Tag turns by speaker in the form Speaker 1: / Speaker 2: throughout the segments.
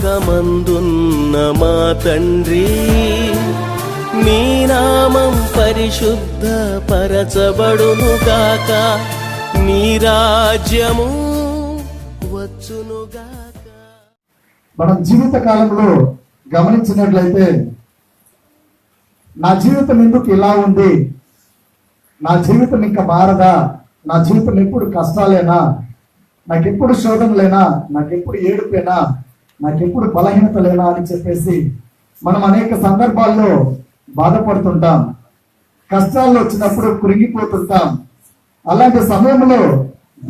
Speaker 1: పరలోకమందున్న మా తండ్రి, మీ నామం పరిశుద్ధ పరచబడునుగాక, మీ రాజ్యము వచ్చునుగాక.
Speaker 2: మనం జీవిత కాలంలో గమనించినట్లయితే నా జీవితం ఎందుకు ఇలా ఉంది, నా జీవితం ఇంకా మారదా, నా జీవితం ఎప్పుడు కష్టాలేనా, నాకెప్పుడు శోధనలేనా, నాకెప్పుడు ఏడుపేనా, నాకెప్పుడు బలహీనతలేనా అని చెప్పేసి మనం అనేక సందర్భాల్లో బాధపడుతుంటాం. కష్టాల్లో వచ్చినప్పుడు కృంగిపోతుంటాం. అలాంటి సమయంలో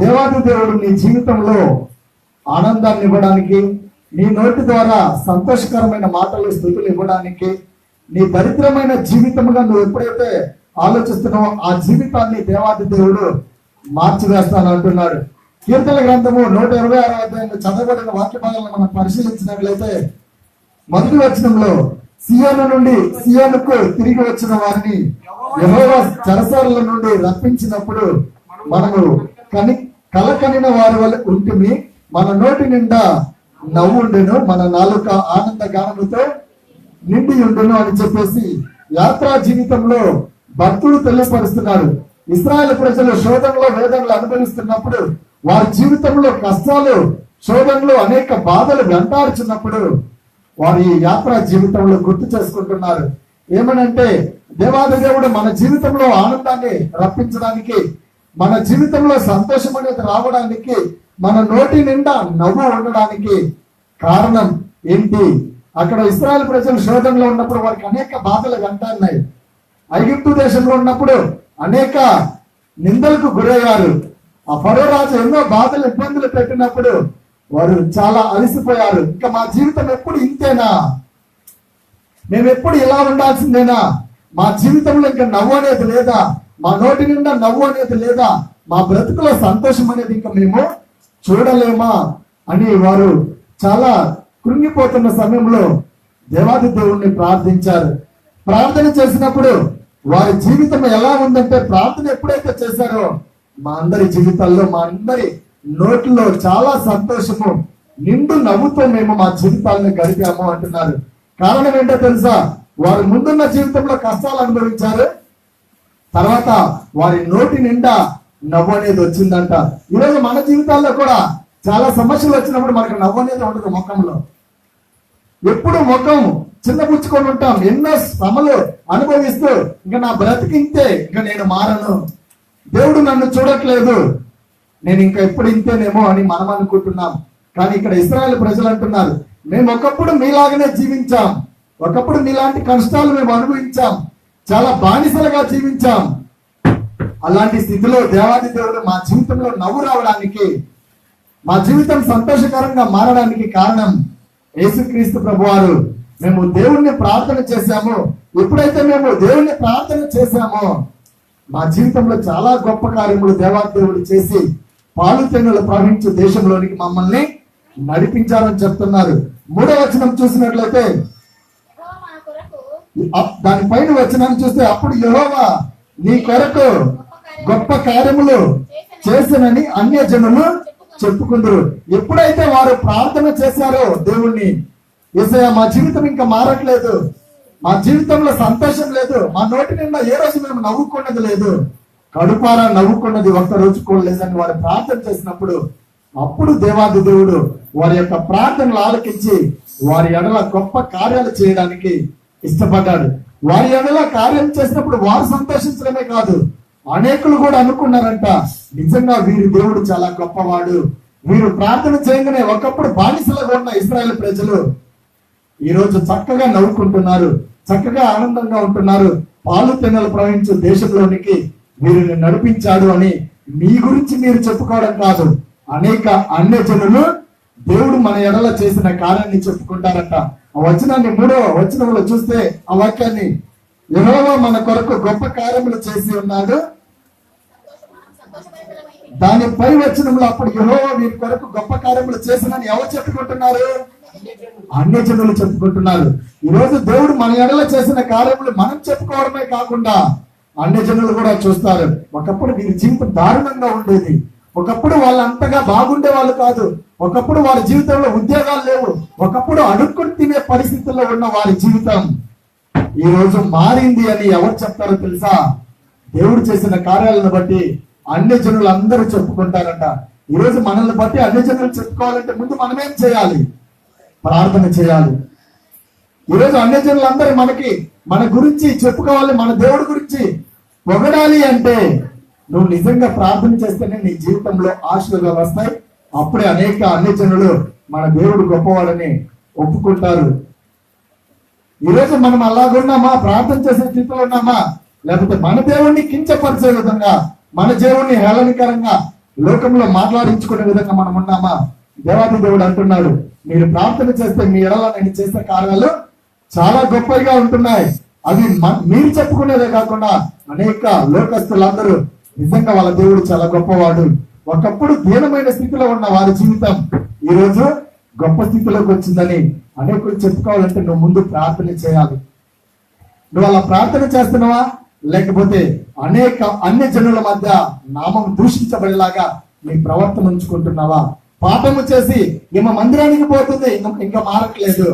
Speaker 2: దేవాది దేవుడు నీ జీవితంలో ఆనందాన్ని ఇవ్వడానికి, నీ నోటి ద్వారా సంతోషకరమైన మాటలు స్థుతులు ఇవ్వడానికి, నీ దరిద్రమైన జీవితముగా నువ్వు ఎప్పుడైతే ఆలోచిస్తున్నావో ఆ జీవితాన్ని దేవాది దేవుడు మార్చివేస్తానంటున్నాడు. కీర్తన గ్రంథము 126వ అధ్యాయంలో చదవబడిన వాక్య భాగాలను మనం పరిశీలించినట్లయితే మొదటి వచనంలో సియోను నుండి సియోనుకు తిరిగి వచ్చిన వారిని యెహోవా చెరసాల నుండి రప్పించినప్పుడు మనము కలకనిన వారి వల్ల ఉంటుంది, మన నోటి నిండా నవ్వుండెను, మన నాలుక ఆనంద గానముతో నిండి ఉండును అని చెప్పేసి యాత్రా జీవితంలో భక్తులు తెలియపరుస్తున్నారు. ఇశ్రాయేలు ప్రజలు శోధనలో వేదనలు అనుభవిస్తున్నప్పుడు, వారి జీవితంలో కష్టాలు శోధనలు అనేక బాధలు వెంటాడుచున్నప్పుడు వారి యాత్రా జీవితంలో గుర్తు చేసుకుంటున్నారు. ఏమనంటే దేవాది దేవుడు మన జీవితంలో ఆనందాన్ని రప్పించడానికి, మన జీవితంలో సంతోషం అనేది రావడానికి, మన నోటి నిండా నవ్వు ఉండడానికి కారణం ఏంటి? అక్కడ ఇశ్రాయేలు ప్రజలు శోధనలో ఉన్నప్పుడు వారికి అనేక బాధలు వెంటాడినాయి. ఐగుప్తు దేశంలో ఉన్నప్పుడు అనేక నిందలకు గురయ్యారు. ఆ ఫరో రాజు ఎన్నో బాధలు ఇబ్బందులు పెట్టినప్పుడు వారు చాలా అలసిపోయారు. ఇంకా మా జీవితం ఎప్పుడు ఇంతేనా, మేము ఎప్పుడు ఇలా ఉండాల్సిందేనా, మా జీవితంలో ఇంకా నవ్వు అనేది లేదా, మా నోటి నిండా నవ్వు అనేది లేదా, మా బ్రతుకులో సంతోషం అనేది ఇంకా మేము చూడలేమా అని వారు చాలా కృంగిపోతున్న సమయంలో దేవాది దేవుణ్ణి ప్రార్థించారు. ప్రార్థన చేసినప్పుడు వారి జీవితం ఎలా ఉందంటే, ప్రార్థన ఎప్పుడైతే చేశారో మా అందరి జీవితాల్లో, మా అందరి నోట్లో చాలా సంతోషము, నిండు నవ్వుతో మేము మా జీవితాలను గడిపాము అంటున్నారు. కారణం ఏంటో తెలుసా? వారు ముందున్న జీవితంలో కష్టాలు అనుభవించారు, తర్వాత వారి నోటి నిండా నవ్వు అనేది వచ్చిందంట. ఈరోజు మన జీవితాల్లో కూడా చాలా సమస్యలు వచ్చినప్పుడు మనకు నవ్వు అనేది ఉండదు ముఖంలో. ఎప్పుడు ముఖం చిన్నపుచ్చుకొని ఉంటాం. ఎన్నో శ్రమలు అనుభవిస్తూ ఇంకా నా బ్రతికింతే, ఇంకా నేను మారను, దేవుడు నన్ను చూడట్లేదు, నేను ఇంకా ఎప్పుడు ఇంతేనేమో అని మనం అనుకుంటున్నాం. కానీ ఇక్కడ ఇశ్రాయేలు ప్రజలు అంటున్నారు, మేము ఒకప్పుడు మీలాగనే జీవించాం, ఒకప్పుడు మీలాంటి కష్టాలు మేము అనుభవించాం, చాలా బానిసలుగా జీవించాం. అలాంటి స్థితిలో దేవాది దేవుడు మా జీవితంలో నవ్వు రావడానికి, మా జీవితం సంతోషకరంగా మారడానికి కారణం యేసుక్రీస్తు ప్రభువారు. మేము దేవుణ్ణి ప్రార్థన చేశాము. ఎప్పుడైతే మేము దేవుణ్ణి ప్రార్థన చేశామో మా జీవితంలో చాలా గొప్ప కార్యములు దేవాది దేవుడు చేసి పాలు తేనెలు ప్రవహించే దేశంలోనికి మమ్మల్ని నడిపించారని చెప్తున్నారు. 3వ వచనం చూసినట్లయితే దానిపైన వచనాన్ని చూస్తే, అప్పుడు యెహోవా నీ కొరకు గొప్ప కార్యములు చేసినని అన్యజనులు చెప్పుకుందరు. ఎప్పుడైతే వారు ప్రార్థన చేశారో దేవుణ్ణి, యేసయ్యా మా జీవితం ఇంకా మారట్లేదు, మా జీవితంలో సంతోషం లేదు, మా నోటి నిండా ఏ రోజు మేము నవ్వుకున్నది లేదు, కడుపారా నవ్వుకున్నది ఒక్క రోజు కూడా లేదని వారు ప్రార్థన చేసినప్పుడు, అప్పుడు దేవాది దేవుడు వారి యొక్క ప్రార్థనలు ఆలకించి వారి ఎడల గొప్ప కార్యాలు చేయడానికి ఇష్టపడ్డాడు. వారి ఎడల కార్యం చేసినప్పుడు వారు సంతోషించడమే కాదు, అనేకులు కూడా అనుకున్నారంట, నిజంగా వీరి దేవుడు చాలా గొప్పవాడు. వీరు ప్రార్థన చేయగానే ఒకప్పుడు బానిసలుగా ఉన్న ఇశ్రాయేలు ప్రజలు ఈ రోజు చక్కగా నవ్వుకుంటున్నారు, చక్కగా ఆనందంగా ఉంటున్నారు. పాలు తేనెలు ప్రవహించే దేశంలోనికి వీరిని నడిపించాడు అని మీ గురించి మీరు చెప్పుకోవడం కాదు, అనేక అన్యజనులు దేవుడు మన ఎడల చేసిన కార్యాన్ని చెప్పుకుంటారట. ఆ వచనాన్ని 3వ వచనంలో చూస్తే ఆ వాక్యాన్ని, యెహోవా మన కొరకు గొప్ప కార్యములు చేసి ఉన్నాడు. దాని పై వచనంలో అప్పుడు యెహోవా వీరి కొరకు గొప్ప కార్యములు చేసినని ఎవరు చెప్పుకుంటున్నారు? అన్యజనులు చెప్పుకుంటున్నారు. ఈరోజు దేవుడు మన ఎడల చేసిన కార్యములు మనం చెప్పుకోవడమే కాకుండా అన్యజనులు కూడా చూస్తారు. ఒకప్పుడు వీరి జీవితం దారుణంగా ఉండేది, ఒకప్పుడు వాళ్ళు అంతగా బాగుండే వాళ్ళు కాదు. ఒకప్పుడు వారి జీవితంలో ఉద్యోగాలు లేవు. ఒకప్పుడు అడుక్కుని తినే పరిస్థితుల్లో ఉన్న వారి జీవితం ఈ రోజు మారింది అని ఎవరు చెప్తారో తెలుసా? దేవుడు చేసిన కార్యాలను బట్టి అన్ని జనులు అందరూ చెప్పుకుంటారంట. ఈ రోజు మనల్ని బట్టి అన్ని జనులు చెప్పుకోవాలంటే ముందు మనమేం చేయాలి? ప్రార్థన చేయాలి. ఈరోజు అన్ని జనులందరూ మన గురించి చెప్పుకోవాలి, మన దేవుడి గురించి పొగడాలి అంటే నువ్వు నిజంగా ప్రార్థన చేస్తేనే నీ జీవితంలో ఆశీర్వాదాలు వస్తాయి. అప్పుడే అనేక అన్ని జనులు మన దేవుడు గొప్పవాడని ఒప్పుకుంటారు. ఈరోజు మనం అలాగున్నామా? ప్రార్థన చేసే స్థితిలో ఉన్నామా? లేకపోతే మన దేవుణ్ణి కించపరిచే విధంగా, మన దేవుణ్ణి హేళనకరంగా లోకంలో మాట్లాడించుకునే విధంగా మనం ఉన్నామా? దేవాది దేవుడు అంటున్నాడు, మీరు ప్రార్థన చేస్తే మీ ఎడల నేను చేసే కార్యాలు చాలా గొప్పగా ఉంటున్నాయి. అవి మీరు చెప్పుకునేదే కాకుండా అనేక లోకస్తులందరూ నిజంగా వాళ్ళ దేవుడు చాలా గొప్పవాడు. ఒకప్పుడు దీనమైన స్థితిలో ఉన్న వారి జీవితం ఈ రోజు గొప్ప స్థితిలోకి వచ్చిందని అనేకులు చెప్పుకోవాలంటే నువ్వు ముందు ప్రార్థన చేయాలి. నువ్వు అలా ప్రార్థన చేస్తున్నావా? లేకపోతే అనేక అన్ని జనుల మధ్య నామం దూషించబడేలాగా నీ ప్రవర్తన ఉంచుకుంటున్నావా? పాపము చేసి ఈమె మందిరానికి పోతుంది, ఇంకా మారట్లేదు.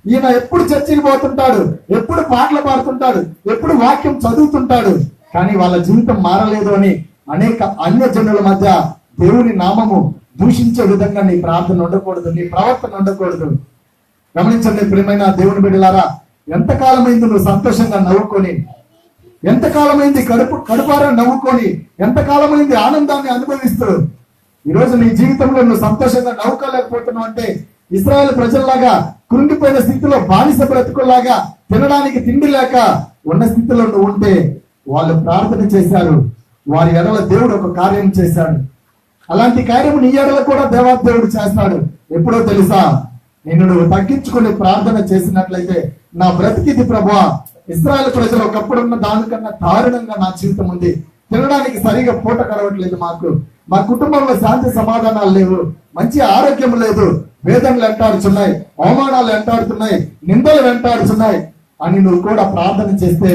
Speaker 2: ఈయన ఎప్పుడు చర్చికి పోతుంటాడు, ఎప్పుడు పాటలు పాడుతుంటాడు, ఎప్పుడు వాక్యం చదువుతుంటాడు, కానీ వాళ్ళ జీవితం మారలేదు అని అనేక అన్య జనుల మధ్య దేవుని నామము దూషించే విధంగా నీ ప్రార్థన ఉండకూడదు, నీ ప్రవర్తన ఉండకూడదు. గమనించండి ప్రియమైన దేవుని బిడ్డలారా, ఎంతకాలమైంది నువ్వు సంతోషంగా నవ్వుకొని, ఎంతకాలమైంది కడుపారా నవ్వుకొని, ఎంతకాలమైంది ఆనందాన్ని అనుభవిస్తూ ఈరోజు నీ జీవితంలో నువ్వు సంతోషంగా నవ్వుకోలేకపోతున్నావు అంటే ఇశ్రాయేలు ప్రజల్లాగా కృంగిపోయిన స్థితిలో బానిస బ్రతుకులాగా తినడానికి తిండి లేక ఉన్న స్థితిలో నువ్వు ఉంటే వాళ్ళు ప్రార్థన చేశారు, వారి ఎడల దేవుడు ఒక కార్యం చేశాడు. అలాంటి కార్యం నీ ఎడల కూడా దేవుడు చేస్తాడు. ఎప్పుడో తెలుసా? నిన్ను నువ్వు తగ్గించుకుని ప్రార్థన చేసినట్లయితే నా బ్రతికిది ప్రభువా, ఇశ్రాయేలు ప్రజలు ఒకప్పుడు ఉన్న దానికన్నా దారుణంగా నా జీవితం ఉంది, తినడానికి సరిగా పూట కడవట్లేదు, మా కుటుంబంలో శాంతి సమాధానాలు లేవు, మంచి ఆరోగ్యం లేదు, వేదనలు వెంటాడుతున్నాయి, అవమానాలు వెంటాడుతున్నాయి, నిందలు వెంటాడుతున్నాయి అని నువ్వు కూడా ప్రార్థన చేస్తే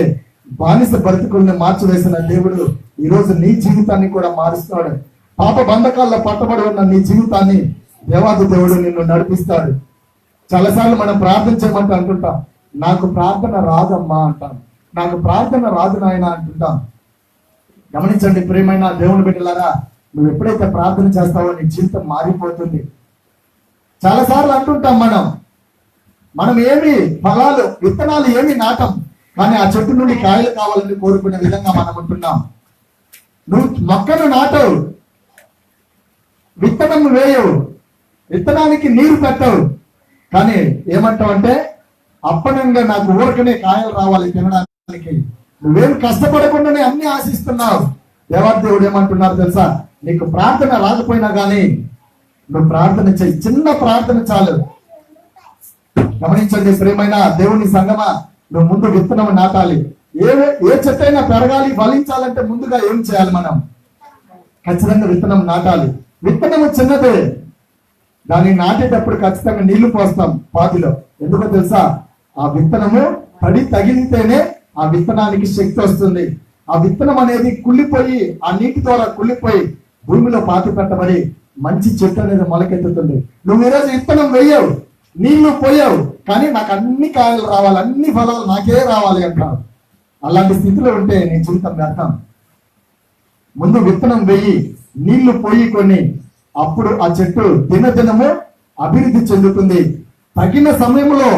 Speaker 2: బానిస బ్రతుకుల్ని మార్చివేసిన దేవుడు ఈ రోజు నీ జీవితాన్ని కూడా మారుస్తాడు. పాప బంధకాల్లో పట్టబడి ఉన్న నీ జీవితాన్ని దేవాది దేవుడు నిన్ను నడిపిస్తాడు. చాలాసార్లు మనం ప్రార్థన చేయమంటే అంటుంటాం, నాకు ప్రార్థన రాదమ్మా అంటాం, నాకు ప్రార్థన రాదు నాయన అంటుంటాం. గమనించండి ప్రియమైన దేవుని బిడ్డలారా, నువ్వు ఎప్పుడైతే ప్రార్థన చేస్తావో నీ జీవితం మారిపోతుంది. చాలాసార్లు అంటుంటాం మనం ఏమి ఫలాలు విత్తనాలు ఏమి నాటం, కానీ ఆ చెట్టు నుండి కాయలు కావాలని కోరుకునే విధంగా మనం ఉంటున్నాం. నువ్వు మొక్కను నాటవు, విత్తనం వేయవు, విత్తనానికి నీరు పెట్టవు, కానీ ఏమంటావు అంటే అప్పనంగా నాకు ఊరకనే కాయలు రావాలి తినడానికి. నువ్వేం కష్టపడకుండానే అన్ని ఆశిస్తున్నావు. దేవాదేవుడు ఏమంటున్నారు తెలుసా? నీకు ప్రార్థన రాకపోయినా కానీ నువ్వు ప్రార్థన చేయి, చిన్న ప్రార్థన చాలు. గమనించండి ప్రియమైన దేవుని సంగమా, నువ్వు ముందు విత్తనం నాటాలి. ఏ చెట్టు అయినా పెరగాలి, ఫలించాలంటే ముందుగా ఏం చేయాలి? మనం ఖచ్చితంగా విత్తనం నాటాలి. విత్తనము చిన్నదే, దాన్ని నాటేటప్పుడు ఖచ్చితంగా నీళ్లు పోస్తాం పాతిలో. ఎందుకో తెలుసా? ఆ విత్తనము తడి తగిలితేనే ఆ విత్తనానికి శక్తి వస్తుంది. ఆ విత్తనం అనేది కుళ్ళిపోయి, ఆ నీటి ద్వారా కుళ్ళిపోయి భూమిలో పాతి పెట్టబడి మంచి చెట్టు అనేది మొలకెత్తుతుంది. నువ్వు ఈరోజు విత్తనం వేయవు, నీళ్లు పోయావు, కానీ నాకు అన్ని కాయలు రావాలి, అన్ని ఫలాలు నాకే రావాలి అంటావు. అలాంటి స్థితిలో ఉంటే నీ జీవితం వ్యర్థం. ముందు విత్తనం వేయి, నీళ్లు పోయి కొన్ని, అప్పుడు ఆ చెట్టు దినదినము అభివృద్ధి చెందుతుంది. తగిన సమయంలో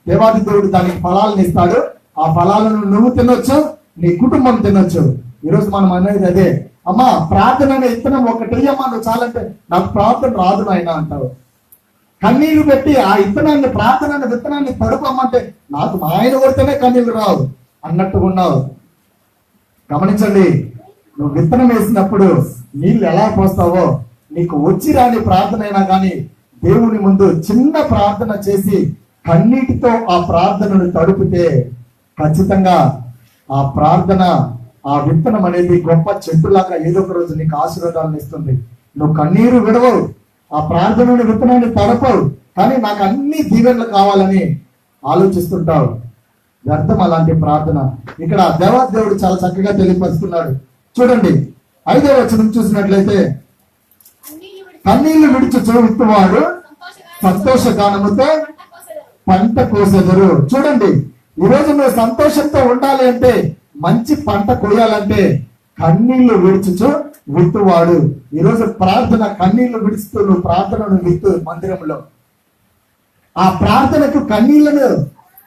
Speaker 2: దేవాది దేవుడు దానికి ఫలాలను ఇస్తాడు. ఆ ఫలాలను నువ్వు తినొచ్చు, నీ కుటుంబం తినొచ్చు. ఈరోజు మనం అనేది అదే, అమ్మా ప్రార్థన అనే విత్తనం ఒకటి అమ్మా, నువ్వు చాలంటే నాకు ప్రార్థన రాదు నాయన అంటావు. కన్నీళ్లు పెట్టి ఆ విత్తనాన్ని, ప్రార్థన అనే విత్తనాన్ని తడుపమ్మంటే నాకు మా ఆయన కొడితేనే కన్నీళ్లు రావు అన్నట్టుగా ఉన్నావు. గమనించండి, నువ్వు విత్తనం వేసినప్పుడు నీళ్ళు ఎలా పోస్తావో, నీకు వచ్చి రాని ప్రార్థన అయినా కానీ దేవుని ముందు చిన్న ప్రార్థన చేసి కన్నీటితో ఆ ప్రార్థనను తడుపుతే ఖచ్చితంగా ఆ ప్రార్థన, ఆ విత్తనం అనేది గొప్ప చెట్టులాగా ఏదో ఒక రోజు నీకు ఆశీర్వాదాలను ఇస్తుంది. నువ్వు కన్నీరు విడవవు, ఆ ప్రార్థనని విత్తనాన్ని తడపవు, కానీ నాకు అన్ని దీవెనలు కావాలని ఆలోచిస్తుంటావు. వ్యర్థం అలాంటి ప్రార్థన. ఇక్కడ దేవుడు చాలా చక్కగా తెలియపరుస్తున్నాడు. చూడండి 5వ వచనం చూసినట్లయితే, కన్నీళ్లు విడిచుచు విత్తువాడు సంతోషగానముతో పంట కోసెదరు. చూడండి, ఈరోజు నువ్వు సంతోషంతో ఉండాలి అంటే, మంచి పంట కోయాలంటే కన్నీళ్లు విడిచుచు విత్తువాడు. ఈరోజు ప్రార్థన కన్నీళ్లు విడుస్తూ నువ్వు ప్రార్థనను విత్తు మందిరంలో. ఆ ప్రార్థనకు కన్నీళ్లను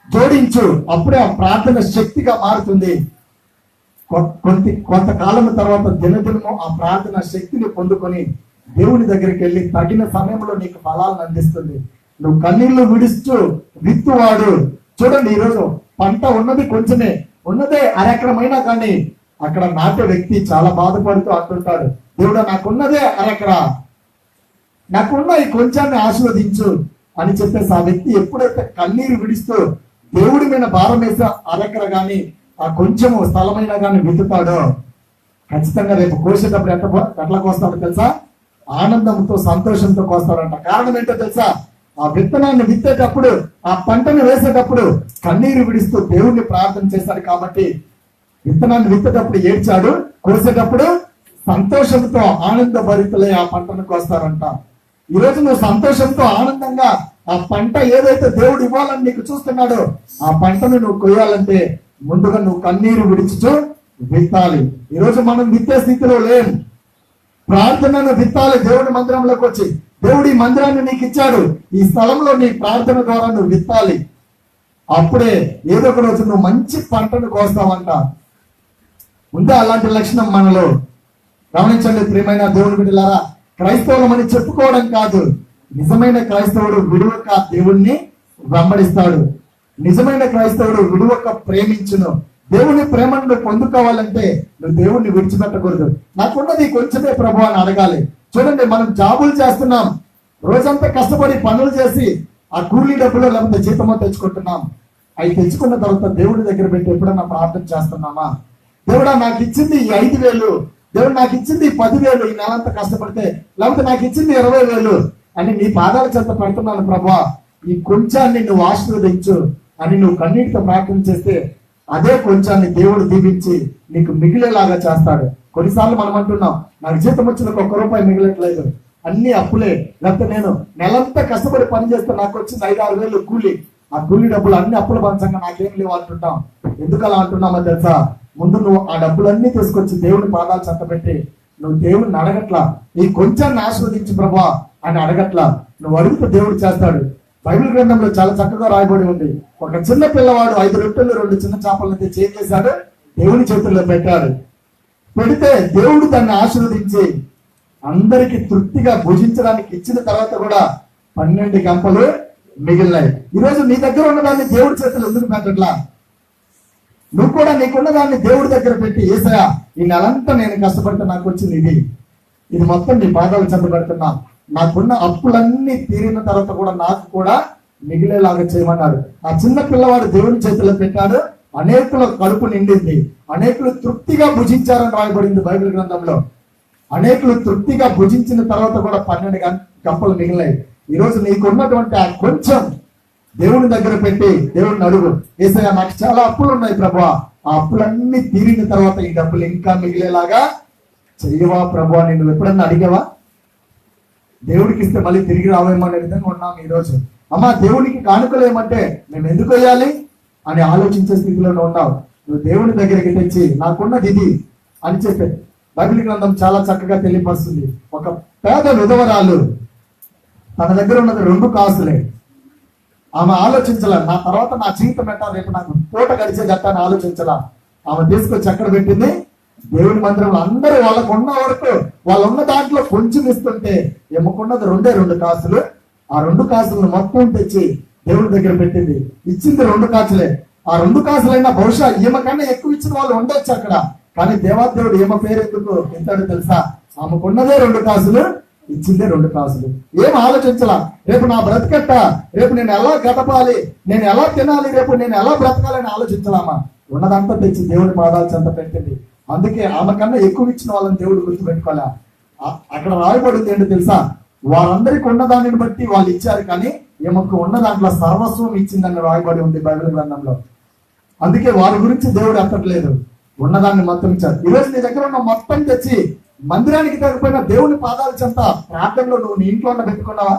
Speaker 2: జోడించు, అప్పుడే ఆ ప్రార్థన శక్తిగా మారుతుంది. కొంతకాలం తర్వాత దినదినము ఆ ప్రార్థన శక్తిని పొందుకొని దేవుని దగ్గరికి వెళ్ళి తగిన సమయంలో నీకు ఫలాలను అందిస్తుంది. నువ్వు కన్నీళ్లు విడుస్తూ విత్తువాడు. చూడండి, ఈరోజు పంట ఉన్నది కొంచెమే, ఉన్నదే అరెకరమైనా కానీ అక్కడ నాటే వ్యక్తి చాలా బాధపడుతూ అంటుంటాడు, దేవుడా నాకున్నదే అరెకరా, నాకున్న ఈ కొంచాన్ని ఆశీర్వదించు అని చెప్పేసి ఆ వ్యక్తి ఎప్పుడైతే కన్నీరు విడుస్తూ దేవుడి మీద భారం వేసి అరెకర గాని ఆ కొంచెము స్థలమైనా కానీ విత్తుతాడో ఖచ్చితంగా రేపు కోసేటప్పుడు ఎట్లా కోస్తాడో తెలుసా? ఆనందంతో సంతోషంతో కోస్తాడంట. కారణం ఏంటో తెలుసా? ఆ విత్తనాన్ని విత్తేటప్పుడు, ఆ పంటను వేసేటప్పుడు కన్నీరు విడుస్తూ దేవుణ్ణి ప్రార్థన చేశాడు కాబట్టి విత్తనాన్ని విత్తేటప్పుడు ఏడ్చాడు, కోసేటప్పుడు సంతోషంతో ఆనందభరితులై ఆ పంటను కోస్తారంట. ఈరోజు నువ్వు సంతోషంతో ఆనందంగా ఆ పంట ఏదైతే దేవుడు ఇవ్వాలని నీకు చూస్తున్నాడో ఆ పంటను నువ్వు కొయ్యాలంటే ముందుగా నువ్వు కన్నీరు విడిచుచు విత్తాలి. ఈరోజు మనం విత్తే స్థితిలో లేం. ప్రార్థనను విత్తాలి. దేవుడి మందిరంలోకి వచ్చి, దేవుడి మందిరాన్ని నీకు ఇచ్చాడు, ఈ స్థలంలో నీ ప్రార్థన ద్వారా నువ్వు విత్తాలి. అప్పుడే ఏదో ఒక రోజు నువ్వు మంచి పంటను కోస్తావంట. ఉందా అలాంటి లక్షణం మనలో? గమనించండి ప్రియమైన దేవుని బిడ్డలారా, క్రైస్తవులం అని చెప్పుకోవడం కాదు, నిజమైన క్రైస్తవుడు విడువక దేవుణ్ణి వెంబడిస్తాడు. నిజమైన క్రైస్తవుడు విడువక ప్రేమించును. దేవుని ప్రేమను నువ్వు పొందుకోవాలంటే నువ్వు దేవుణ్ణి విడిచిపెట్టకూడదు. నాకున్నది కొంచెమే ప్రభు అని అడగాలి. చూడండి, మనం జాబులు చేస్తున్నాం, రోజంతా కష్టపడి పనులు చేసి ఆ కూలీ డబ్బులు లేకపోతే జీతమో తెచ్చుకుంటున్నాం. అవి తెచ్చుకున్న తర్వాత దేవుడి దగ్గర పెట్టి ఎప్పుడన్నా ప్రార్థన చేస్తున్నామా? దేవుడా నాకు ఇచ్చింది ఈ 5,000, దేవుడు నాకు ఇచ్చింది 10,000, ఈ నెలంతా కష్టపడితే, లేకపోతే నాకు ఇచ్చింది 20,000 అని నీ పాదాల చెంత పెడుతున్నాను ప్రభా, ఈ కొంచాన్ని నువ్వు ఆశీర్వదించు అని నువ్వు కన్నీటితో ప్రార్థన చేస్తే అదే కొంచాన్ని దేవుడు దీవించి నీకు మిగిలేలాగా చేస్తాడు. కొన్నిసార్లు మనం అంటున్నాం, నాకు జీతం వచ్చిన ₹1 మిగిలట్లేదు, అన్ని అప్పులే, లేకపోతే నేను నెలంతా కష్టపడి పని చేస్తే నాకు వచ్చింది 5-6 వేలు కూలి, ఆ కూలి డబ్బులు అన్ని అప్పుల పంచంగా నాకేం లేవు అంటున్నాం. ఎందుకు అలా అంటున్నామో తెలుసా? ముందు నువ్వు ఆ డబ్బులన్నీ తీసుకొచ్చి దేవుని పాదాలు చెంత పెట్టి నువ్వు దేవుడిని అడగట్లా, ఈ కొంచాన్ని ఆస్వాదించి ప్రభా అని అడగట్లా. నువ్వు అడిగితే దేవుడు చేస్తాడు. బైబిల్ గ్రంథంలో చాలా చక్కగా రాయబడి ఉంది. ఒక చిన్న పిల్లవాడు 5 రొట్టెలు 2 చిన్న చేపలను తెచ్చి ఏం చేశాడు? దేవుని చేతుల్లో పెట్టాడు. పెడితే దేవుడు దాన్ని ఆశీర్వదించి అందరికి తృప్తిగా భుజించడానికి ఇచ్చిన తర్వాత కూడా 12 గంపలు మిగిలినాయి. ఈరోజు నీ దగ్గర ఉన్నదాన్ని దేవుడి చేతులు ఎందుకు పెట్టట్లా? నువ్వు కూడా నీకున్న దాన్ని దేవుడి దగ్గర పెట్టి, యేసయ్యా ఈ నెలంతా నేను కష్టపడితే నాకు వచ్చింది ఇది మొత్తం నీ పాదాలు చెంత పెడుతున్నా, నాకున్న అప్పులన్నీ తీరిన తర్వాత కూడా నాకు కూడా మిగిలేలాగా చేయమన్నాడు. ఆ చిన్న పిల్లవాడు దేవుని చేతిలో పెట్టాడు, అనేకుల కడుపు నిండింది, అనేకులు తృప్తిగా భుజించారని రాయబడింది బైబిల్ గ్రంథంలో. అనేకులు తృప్తిగా భుజించిన తర్వాత కూడా 12 గంపలు మిగిలినాయి. ఈరోజు నీకున్నటువంటి ఆ కొంచెం దేవుని దగ్గర పెట్టి దేవుడిని అడుగు, యేసయ్యా నాకు చాలా అప్పులు ఉన్నాయి ప్రభువా, ఆ అప్పులన్నీ తీరిన తర్వాత ఈ డబ్బులు ఇంకా మిగిలేలాగా చెయ్యవా ప్రభు అని నువ్వు ఎప్పుడన్నా అడిగావా? దేవుడికి ఇస్తే మళ్ళీ తిరిగి రావేమో అనే విధంగా ఉన్నాం ఈరోజు. అమ్మా దేవునికి కానుకలేమంటే మేము ఎందుకు వేయాలి అని ఆలోచించే స్థితిలోనే ఉన్నావు. నువ్వు దేవుని దగ్గరికి తెచ్చి నాకున్నది ఇది అని చెప్పే బైబిల్ గ్రంథం చాలా చక్కగా తెలియపరుస్తుంది. ఒక పేద విధవరాలు తన దగ్గర ఉన్నది 2 కాసులే. ఆమె ఆలోచించలే నా తర్వాత నా జీవితం పెట్టా, రేపు నాకు పూట గడిచే గట్టాన్ని ఆలోచించలా. ఆమె తీసుకొచ్చి ఎక్కడ పెట్టింది? దేవుని మందిరంలో. అందరూ వాళ్ళకు ఉన్న వరకు వాళ్ళు ఉన్న దాంట్లో కొంచెం ఇస్తుంటే ఏమకున్నది 2 కాసులు. ఆ 2 కాసులను మొత్తం తెచ్చి దేవుడి దగ్గర పెట్టింది. ఇచ్చింది 2 కాసులే. ఆ 2 కాసులైనా బహుశా ఈమె కన్నా ఎక్కువ ఇచ్చిన వాళ్ళు ఉండొచ్చు అక్కడ, కానీ దేవాదేవుడు ఈమె పేరు ఎందుకు ఎంతాడో తెలుసా? ఆమెకున్నదే 2 కాసులు, ఇచ్చిందే 2 కాసులు. ఏం ఆలోచించాల? రేపు నా బ్రతకట్ట, రేపు నేను ఎలా గడపాలి, నేను ఎలా తినాలి, రేపు నేను ఎలా బ్రతకాలని ఆలోచించాలామా? ఉన్నదంతా తెచ్చి దేవుడి పాదాలు చెంత పెట్టింది. అందుకే ఆమె కన్నా ఎక్కువ ఇచ్చిన వాళ్ళని దేవుడు గుర్తుపెట్టుకోలే. అక్కడ రాయబడింది ఏంటో తెలుసా? వారందరికి ఉన్న దానిని బట్టి వాళ్ళు ఇచ్చారు, కానీ ఈమెకు ఉన్న దాంట్లో సర్వస్వం ఇచ్చిందని రాయబడి ఉంది బైబిల్ గ్రంథంలో. అందుకే వారి గురించి దేవుడు ఎత్తట్లేదు, ఉన్నదాన్ని మొత్తం ఇచ్చారు. ఈరోజు నీ దగ్గర ఉన్న మొత్తం తెచ్చి మందిరానికి తగ్గపోయినా దేవుని పాదాల చెంత ప్రార్థనలో నువ్వు నీ ఇంట్లో ఉన్న పెట్టుకున్నావా?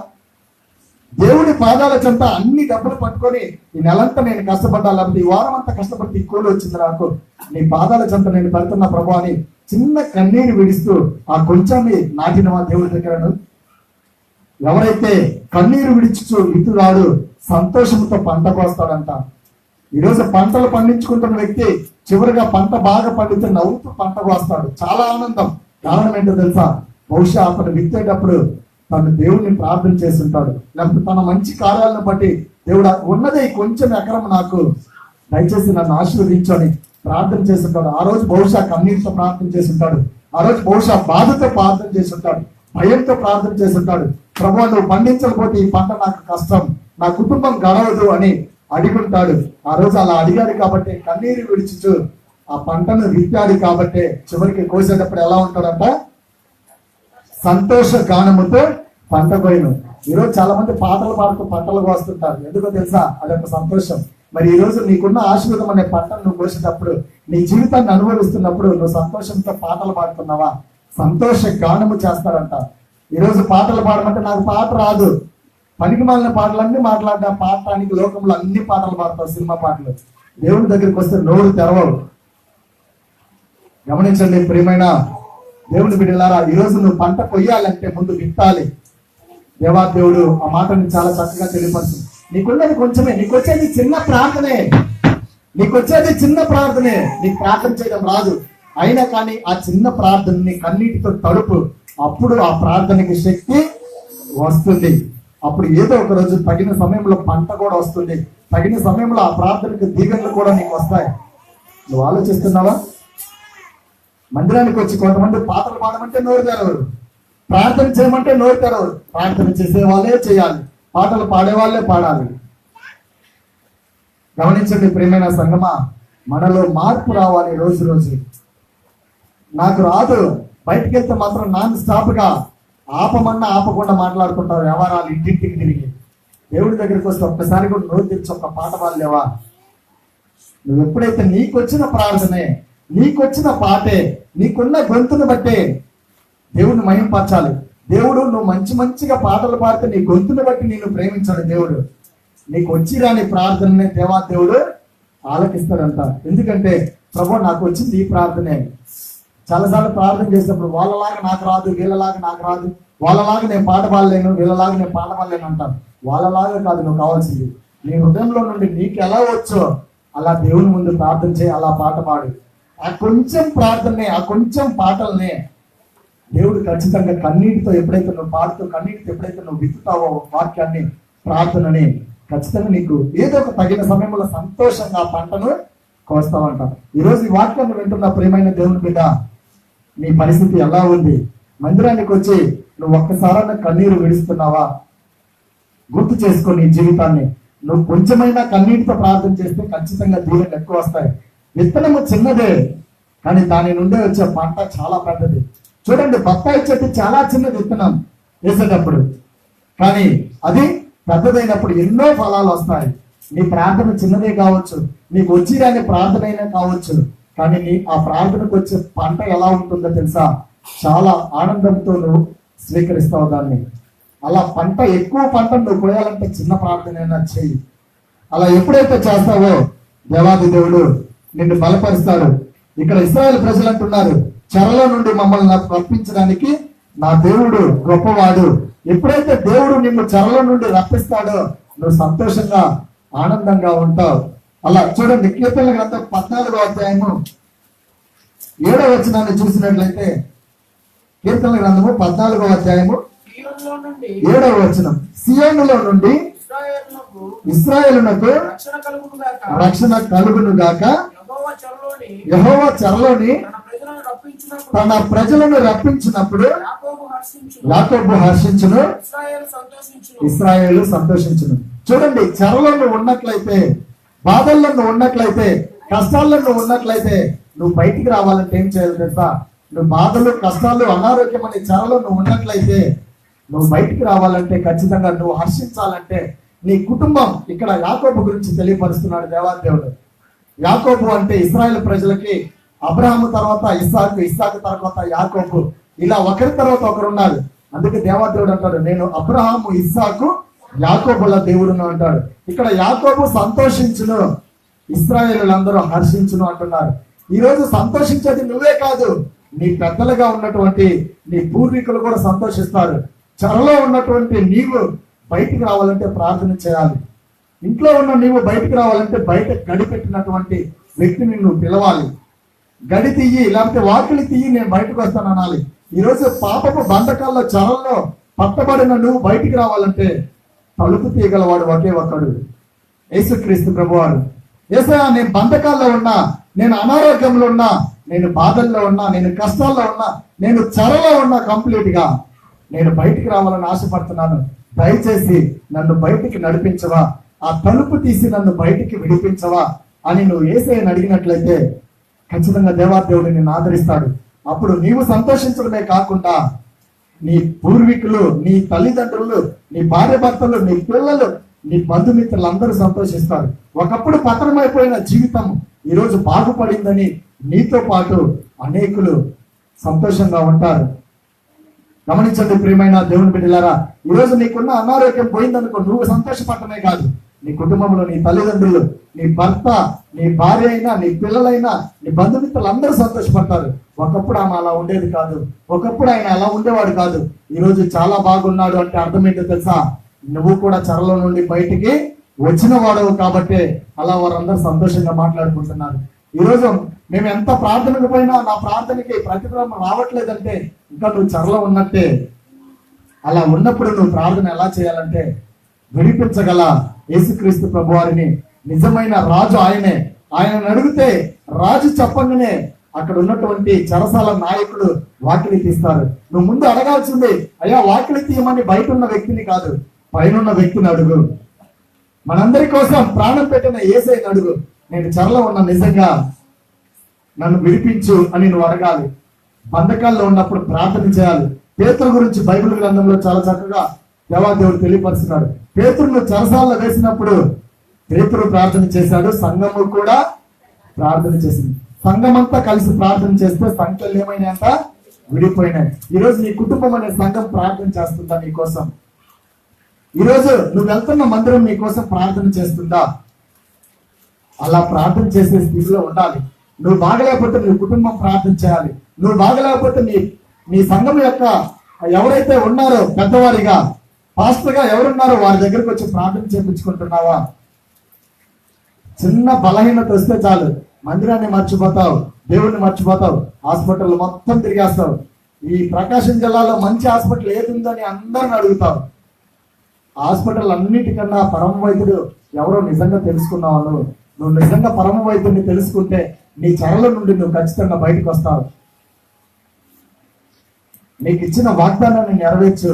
Speaker 2: దేవుని పాదాల చెంత అన్ని డబ్బులు పట్టుకొని ఈ నెలంతా నేను కష్టపడ్డా, లేకపోతే ఈ వారం అంతా కష్టపడితే ఈ కూలి వచ్చింది నాకు, నీ పాదాల చెంత నేను పెడుతున్నా ప్రభు అని చిన్న కన్నీరు విడిస్తూ ఆ కొంచెంని నాటినవా దేవుడి దగ్గరను? ఎవరైతే కన్నీరు విడిచుచు విత్తురాడు సంతోషంతో పంట కోస్తాడంట. ఈరోజు పంటలు పండించుకుంటున్న వ్యక్తి చివరిగా పంట బాగా పండితే నవ్వుతూ పంట కోస్తాడు. చాలా ఆనందం. కారణం ఏంటో తెలుసా? బహుశా అతను విత్తేటప్పుడు తను దేవుడిని ప్రార్థన చేస్తుంటాడు, లేకపోతే తన మంచి కార్యాలను బట్టి దేవుడు ఉన్నదే కొంచెం ఎకరం నాకు దయచేసి నన్ను ఆశీర్వదించని ప్రార్థన చేస్తుంటాడు. ఆ రోజు బహుశా కన్నీటితో ప్రార్థన చేస్తుంటాడు, ఆ రోజు బహుశా బాధతో ప్రార్థన చేస్తుంటాడు, భయంతో ప్రార్థన చేస్తుంటాడు. ప్రభువా నువ్వు పండించకపోతే ఈ పంట నాకు కష్టం, నా కుటుంబం గడవదు అని అడుగుంటాడు. ఆ రోజు అలా అడిగాడు కాబట్టి కన్నీరు విడిచుచు ఆ పంటను విత్తాడు కాబట్టి చివరికి కోసేటప్పుడు ఎలా ఉంటాడంట? సంతోష గానముతో పంట కోయను. ఈరోజు చాలా మంది పాటలు పాడుతూ పంటలు కోస్తుంటారు. ఎందుకో తెలుసా? అదొక సంతోషం. మరి ఈ రోజు నీకున్న ఆశీర్వాదం అనే పంటను నువ్వు కోసేటప్పుడు, నీ జీవితాన్ని అనుభవిస్తున్నప్పుడు నువ్వు సంతోషంతో పాటలు పాడుతున్నావా? సంతోష గానము చేస్తారంట. ఈరోజు పాటలు పాడమంటే నాకు పాట రాదు, పనికి మాలిన పాటలన్నీ మాట్లాడ్డా, పాడటానికి లోకంలో అన్ని పాటలు పాడతావు, సినిమా పాటలు. దేవుడి దగ్గరికి వస్తే నోరు తెరవవు. గమనించండి ప్రియమైన దేవుని బిడ్డలారా, ఈరోజు నువ్వు పంట కొయ్యాలంటే ముందు విత్తాలి. దేవాదేవుడు ఆ మాటని చాలా చక్కగా తెలియపరుస్తుంది. నీకున్నది కొంచెమే, నీకు వచ్చేది చిన్న ప్రార్థనే, నీకు వచ్చేది చిన్న ప్రార్థనే. నీకు ప్రార్థన చేయడం రాదు, అయినా కానీ ఆ చిన్న ప్రార్థనని కన్నీటితో తడుపు. అప్పుడు ఆ ప్రార్థనకి శక్తి వస్తుంది. అప్పుడు ఏదో ఒక రోజు తగిన సమయంలో పంట కూడా వస్తుంది, తగిన సమయంలో ఆ ప్రార్థనకి దీవెనలు కూడా నీకు వస్తాయి. నువ్వు ఆలోచిస్తున్నావా? మందిరానికి వచ్చి కొంతమంది పాటలు పాడమంటే నోరు తెరవరు, ప్రార్థన చేయమంటే నోరు తెరవరు. ప్రార్థన చేసే వాళ్ళే చేయాలి, పాటలు పాడే వాళ్ళే పాడాలి. గమనించండి ప్రియమైన సంగమా, మనలో మార్పు రావాలి రోజు రోజు. నాకు రాదు, బయటికి వెళ్తే మాత్రం నాన్ స్టాప్ గా ఆపమన్నా ఆపకుండా మాట్లాడుకుంటారు వ్యవహారాలు ఇంటింటికి తిరిగి. దేవుడి దగ్గరికి వస్తే ఒక్కసారి కూడా నోరు తెరిచి ఒక్క పాట పాడలేవా? నువ్వు ఎప్పుడైతే నీకొచ్చిన ప్రార్థనే, నీకొచ్చిన పాటే, నీకున్న గొంతును బట్టే దేవుడిని మహింపరచాలి. దేవుడు నువ్వు మంచి మంచిగా పాటలు పాడితే నీ గొంతును బట్టి నిన్ను ప్రేమించాడు దేవుడు. నీకు వచ్చి రాని ప్రార్థననే దేవుడు ఆలకిస్తాడంట. ఎందుకంటే ప్రభు నాకు వచ్చింది ఈ ప్రార్థనే. చాలాసార్లు ప్రార్థన చేసినప్పుడు వాళ్ళలాగా నాకు రాదు, వీళ్ళలాగా నాకు రాదు, వాళ్ళలాగా నేను పాట పాడలేను, వీళ్ళలాగా నేను పాట పాడలేను అంటాను. వాళ్ళలాగా కాదు నువ్వు కావాల్సింది, నీ హృదయంలో నుండి నీకు ఎలా వచ్చో అలా దేవుని ముందు ప్రార్థన చేయి, అలా పాట పాడు. ఆ కొంచెం ప్రార్థనే, ఆ కొంచెం పాటలనే దేవుడు ఖచ్చితంగా కన్నీటితో ఎప్పుడైతే నువ్వు పాడుతూ, కన్నీటితో ఎప్పుడైతే నువ్వు విత్తుతావో వాక్యాన్ని, ప్రార్థనని, ఖచ్చితంగా నీకు ఏదో ఒక తగిన సమయంలో సంతోషంగా ఆ పంటను కోస్తావంట. ఈరోజు ఈ వాక్యాన్ని వింటున్న ప్రియమైన దేవుని బిడ్డ, నీ పరిస్థితి ఎలా ఉంది? మందిరానికి వచ్చి నువ్వు ఒక్కసారన్నా కన్నీరు విడుస్తున్నావా? గుర్తు చేసుకో నీ జీవితాన్ని. నువ్వు కొంచెమైనా కన్నీటితో ప్రార్థన చేస్తే ఖచ్చితంగా దీవెనలు ఎక్కువ వస్తాయి. విత్తనము చిన్నదే, కానీ దాని నుండే వచ్చే పంట చాలా పెద్దది. చూడండి, బత్తాయి చెట్టు చాలా చిన్న విత్తనం వేసేటప్పుడు, కానీ అది పెద్దదైనప్పుడు ఎన్నో ఫలాలు వస్తాయి. నీ ప్రార్థన చిన్నదే కావచ్చు, నీకు వచ్చి రాని ప్రార్థన అయినా కావచ్చు, కానీ నీ ఆ ప్రార్థనకు వచ్చే పంట ఎలా ఉంటుందో తెలుసా? చాలా ఆనందంతో నువ్వు స్వీకరిస్తావు దాన్ని. అలా పంట, ఎక్కువ పంట నువ్వు కోయాలంటే చిన్న ప్రార్థన అయినా చెయ్యి. అలా ఎప్పుడైతే చేస్తావో దేవాది దేవుడు నిన్ను బలపరుస్తాడు. ఇక్కడ ఇశ్రాయేలు ప్రజలు అంటున్నారు, చెరలో నుండి మమ్మల్ని రప్పించడానికి నా దేవుడు గొప్పవాడు. ఎప్పుడైతే దేవుడు నిన్ను చెరలో నుండి రప్పిస్తాడో నువ్వు సంతోషంగా ఆనందంగా ఉంటావు. అలా చూడండి, కీర్తనల గ్రంథం 14వ అధ్యాయము 7వ వచనాన్ని చూసినట్లయితే, కీర్తనల గ్రంథము 14వ అధ్యాయము 7వ వచనం, సియోనులో నుండి ఇశ్రాయేలునకు రక్షణ కలుగును గాక, యెహోవా చెరలోని తన ప్రజలను రప్పించినప్పుడు యాకోబు హర్షించును, ఇశ్రాయేలు సంతోషించును. చూడండి, చెరలో నువ్వు ఉన్నట్లయితే, బాధల్లో నువ్వు ఉన్నట్లయితే, కష్టాల్లో నువ్వు ఉన్నట్లయితే, నువ్వు బయటికి రావాలంటే ఏం చేయాలి తెలుసా? నువ్వు బాధలు, కష్టాలు, అనారోగ్యం అనే చెరలో నువ్వు ఉన్నట్లయితే, నువ్వు బయటికి రావాలంటే, ఖచ్చితంగా నువ్వు హర్షించాలంటే, నీ కుటుంబం, ఇక్కడ యాకోబు గురించి తెలియపరుస్తున్నాడు దేవాదేవుడు. యాకోబు అంటే ఇశ్రాయేలు ప్రజలకి అబ్రహాము తర్వాత ఇస్సాకు, ఇస్సాకు తర్వాత యాకోబు. ఇలా ఒకరి తర్వాత ఒకరు ఉన్నారు. అందుకే దేవాదేవుడు అంటాడు, నేను అబ్రహాము, ఇస్సాకు, యాకోబుల దేవుడును అంటాడు. ఇక్కడ యాకోబు సంతోషించును, ఇశ్రాయేలులందరూ హర్షించును అంటున్నారు. ఈ రోజు సంతోషించేది నువ్వే కాదు, నీ పెద్దలుగా ఉన్నటువంటి నీ పూర్వీకులు కూడా సంతోషిస్తారు. చెరలో ఉన్నటువంటి నీవు బయటికి రావాలంటే ప్రార్థన చేయాలి. ఇంట్లో ఉన్న నీవు బయటికి రావాలంటే బయట గడిపెట్టినటువంటి వ్యక్తిని నువ్వు పిలవాలి. గడి తీయి, లేకపోతే వాకిలి తీయి, నేను బయటకు వస్తాను అనాలి. ఈరోజు పాపపు బంధకాల్లో చెరల్లో పట్టబడిన నువ్వు బయటికి రావాలంటే తలుపు తీయగలవాడు ఒకే ఒక్కడు, యేసుక్రీస్తు ప్రభువారు. యేసయ్యా, నేను బంధకాల్లో ఉన్నా, నేను అనారోగ్యంలో ఉన్నా, నేను బాధల్లో ఉన్నా, నేను కష్టాల్లో ఉన్నా, నేను చెరలో ఉన్నా, కంప్లీట్ గా నేను బయటికి రావాలని ఆశపడుతున్నాను. దయచేసి నన్ను బయటికి నడిపించవా, ఆ తలుపు తీసి నన్ను బయటికి విడిపించవా అని నువ్వు యేసయ్యని అడిగినట్లయితే ఖచ్చితంగా దేవాదేవుడు నిన్ను ఆదరిస్తాడు. అప్పుడు నీవు సంతోషించడమే కాకుండా నీ పూర్వీకులు, నీ తల్లిదండ్రులు, నీ భార్య భర్తలు, నీ పిల్లలు, నీ బంధుమిత్రులు అందరూ సంతోషిస్తారు. ఒకప్పుడు పతనమైపోయిన జీవితం ఈరోజు బాగుపడిందని నీతో పాటు అనేకులు సంతోషంగా ఉంటారు. గమనించండి ప్రియమైన దేవుని బిడ్డలారా, ఈరోజు నీకున్న అనారోగ్యం పోయిందనుకో, నువ్వు సంతోషపడటమే కాదు, నీ కుటుంబంలో నీ తల్లిదండ్రులు, నీ భర్త, నీ భార్య అయినా, నీ పిల్లలైనా, నీ బంధుమిత్రులు అందరూ సంతోషపడతారు. ఒకప్పుడు ఆమె అలా ఉండేది కాదు, ఒకప్పుడు ఆయన అలా ఉండేవాడు కాదు, ఈరోజు చాలా బాగున్నాడు అంటే అర్థం ఏంటో తెలుసా? నువ్వు కూడా చెరలో నుండి బయటికి వచ్చిన వాడవు కాబట్టి అలా వారందరూ సంతోషంగా మాట్లాడుకుంటున్నారు. ఈరోజు మేము ఎంత ప్రార్థనకు పోయినా నా ప్రార్థనకి ప్రతిఫలం రావట్లేదంటే ఇంకా నువ్వు చెరలో ఉన్నట్టే. అలా ఉన్నప్పుడు నువ్వు ప్రార్థన ఎలా చేయాలంటే, విడిపించగల యేసుక్రీస్తు ప్రభువారిని, నిజమైన రాజు ఆయనే. ఆయనను అడిగితే రాజు చెప్పంగానే అక్కడ ఉన్నటువంటి చెరసాల నాయకులు వాకిలి తీస్తారు. నువ్వు ముందు అడగాల్సింది, అయ్యా వాకిలి తీయమని బయట ఉన్న వ్యక్తిని కాదు, పైన వ్యక్తిని అడుగు. మనందరి కోసం ప్రాణం పెట్టిన యేసయ్యని అడుగు, నేను చెరలో ఉన్న నిజంగా నన్ను విడిపించు అని నువ్వు అడగాలి. బంధకాల్లో ఉన్నప్పుడు ప్రార్థన చేయాలి. పేతురు గురించి బైబిల్ గ్రంథంలో చాలా చక్కగా దేవాదేవుడు తెలియపరుస్తున్నాడు. పేతురును చెరసాలలో వేసినప్పుడు పేతురు ప్రార్థన చేశాడు, సంఘము కూడా ప్రార్థన చేసింది. సంఘం అంతా కలిసి ప్రార్థన చేస్తే సంఖ్యలు ఏమైనాయంట? విడిపోయినాయి. ఈరోజు నీ కుటుంబం అనే సంఘం ప్రార్థన చేస్తుందా నీ కోసం? ఈరోజు నువ్వు వెళ్తున్న మందిరం నీ కోసం ప్రార్థన చేస్తుందా? అలా ప్రార్థన చేసే స్థితిలో ఉండాలి. నువ్వు బాగలేకపోతే నీ కుటుంబం ప్రార్థన చేయాలి. నువ్వు బాగలేకపోతే నీ సంఘం యొక్క ఎవరైతే ఉన్నారో పెద్దవారిగా, పాస్టర్ గా ఎవరున్నారో వారి దగ్గరకు వచ్చి ప్రార్థన చేయించుకుంటున్నావా? చిన్న బలహీనత వస్తే చాలు, మందిరాన్ని మర్చిపోతావు, దేవుణ్ణి మర్చిపోతావు, హాస్పిటల్ మొత్తం తిరిగేస్తావు. ఈ ప్రకాశం జిల్లాలో మంచి హాస్పిటల్ ఏది ఉందని అందరిని అడుగుతావు. హాస్పిటల్ అన్నిటికన్నా పరమ వైద్యుడు ఎవరో నిజంగా తెలుసుకున్నావు. నువ్వు నిజంగా పరమ వైద్యుడిని తెలుసుకుంటే నీ చెరల నుండి నువ్వు ఖచ్చితంగా బయటకు వస్తావు. నీకు ఇచ్చిన వాగ్దానాన్ని నెరవేర్చు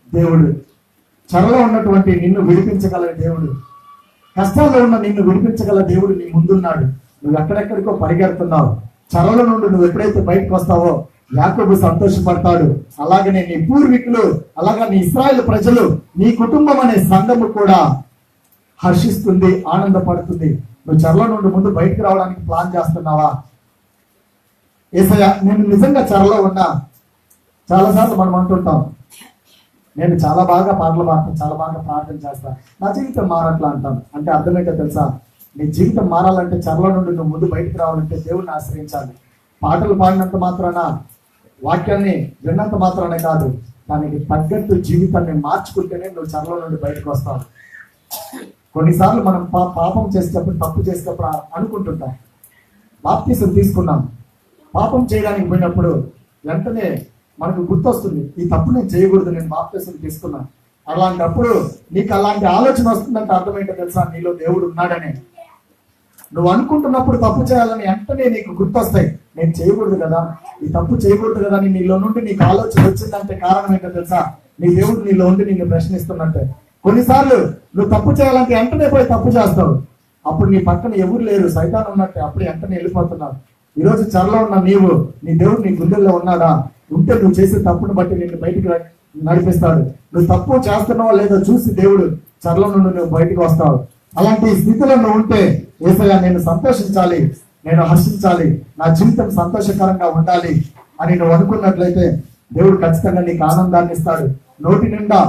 Speaker 2: దేవుడు. చెరలో ఉన్నటువంటి నిన్ను విడిపించగల దేవుడు, కష్టాల్లో ఉన్న నిన్ను విడిపించగల దేవుడు నీ ముందున్నాడు. నువ్వు ఎక్కడెక్కడికో పరిగెడుతున్నావు. చెరల నుండి నువ్వు ఎప్పుడైతే బయటకు వస్తావో యాకోబు సంతోషపడతాడు. అలాగనే నీ పూర్వీకులు, అలాగే నీ ఇశ్రాయేలు ప్రజలు, నీ కుటుంబం అనే సంఘము కూడా హర్షిస్తుంది, ఆనందపడుతుంది. నువ్వు చెరలో నుండి ముందు బయటకు రావడానికి ప్లాన్ చేస్తున్నావా? యేసయ్యా, నేను నిజంగా చెరలో ఉన్నా. చాలాసార్లు మనం అంటుంటాం, నేను చాలా బాగా పాటలు పాడతాను, చాలా బాగా ప్రార్థన చేస్తాను, నా జీవితం మారట్లా అంటాం. అంటే అర్థమేంటో తెలుసా? నీ జీవితం మారాలంటే చెరలో నుండి నువ్వు ముందు బయటకు రావాలంటే దేవుణ్ణి ఆశ్రయించాలి. పాటలు పాడినంత మాత్రాన, వాక్యాన్ని విన్నంత మాత్రానే కాదు, దానికి తగ్గట్టు జీవితాన్ని మార్చుకుంటేనే నువ్వు చెరలో నుండి బయటకు వస్తావు. కొన్నిసార్లు మనం పాపం చేసేటప్పుడు, తప్పు చేసేటప్పుడు అనుకుంటుంటాం, బాప్తీసం తీసుకున్నాం, పాపం చేయడానికి పోయినప్పుడు వెంటనే మనకు గుర్తొస్తుంది, ఈ తప్పు నేను చేయకూడదు, నేను బాప్తీసం తీసుకున్నాను. అలాంటప్పుడు నీకు అలాంటి ఆలోచన వస్తుందంటే అర్థమేంటో తెలుసా? నీలో దేవుడు ఉన్నాడనే. నువ్వు అనుకుంటున్నప్పుడు తప్పు చేయాలని వెంటనే నీకు గుర్తొస్తాయి, నేను చేయకూడదు కదా, ఈ తప్పు చేయకూడదు కదా అని నీలో నుండి నీకు ఆలోచన వచ్చిందంటే కారణం ఏంటో తెలుసా? నీ దేవుడు నీలో ఉండి నిన్ను ప్రశ్నిస్తున్నట్టే. కొన్నిసార్లు నువ్వు తప్పు చేయాలంటే వెంటనే పోయి తప్పు చేస్తావు. అప్పుడు నీ పక్కన ఎవరు లేరు, సైతాన్ ఉన్నట్టే, అప్పుడు వెంటనే వెళ్ళిపోతున్నావు. ఈరోజు చెరలో ఉన్న నీవు, నీ దేవుడు నీ గుండెల్లో ఉన్నాడా? ఉంటే నువ్వు చేసే తప్పును బట్టి నిన్ను బయటికి నడిపిస్తాడు. నువ్వు తప్పు చేస్తున్నావో లేదో చూసి దేవుడు చెరలో నుండి నువ్వు బయటకు వస్తావు. అలాంటి స్థితిలో నువ్వు ఉంటే, యేసయ్యా నేను సంతోషించాలి, నేను హర్షించాలి, నా జీవితం సంతోషకరంగా ఉండాలి అని నువ్వు అనుకున్నట్లయితే దేవుడు ఖచ్చితంగా నీకు ఆనందాన్ని ఇస్తాడు. నోటి నిండా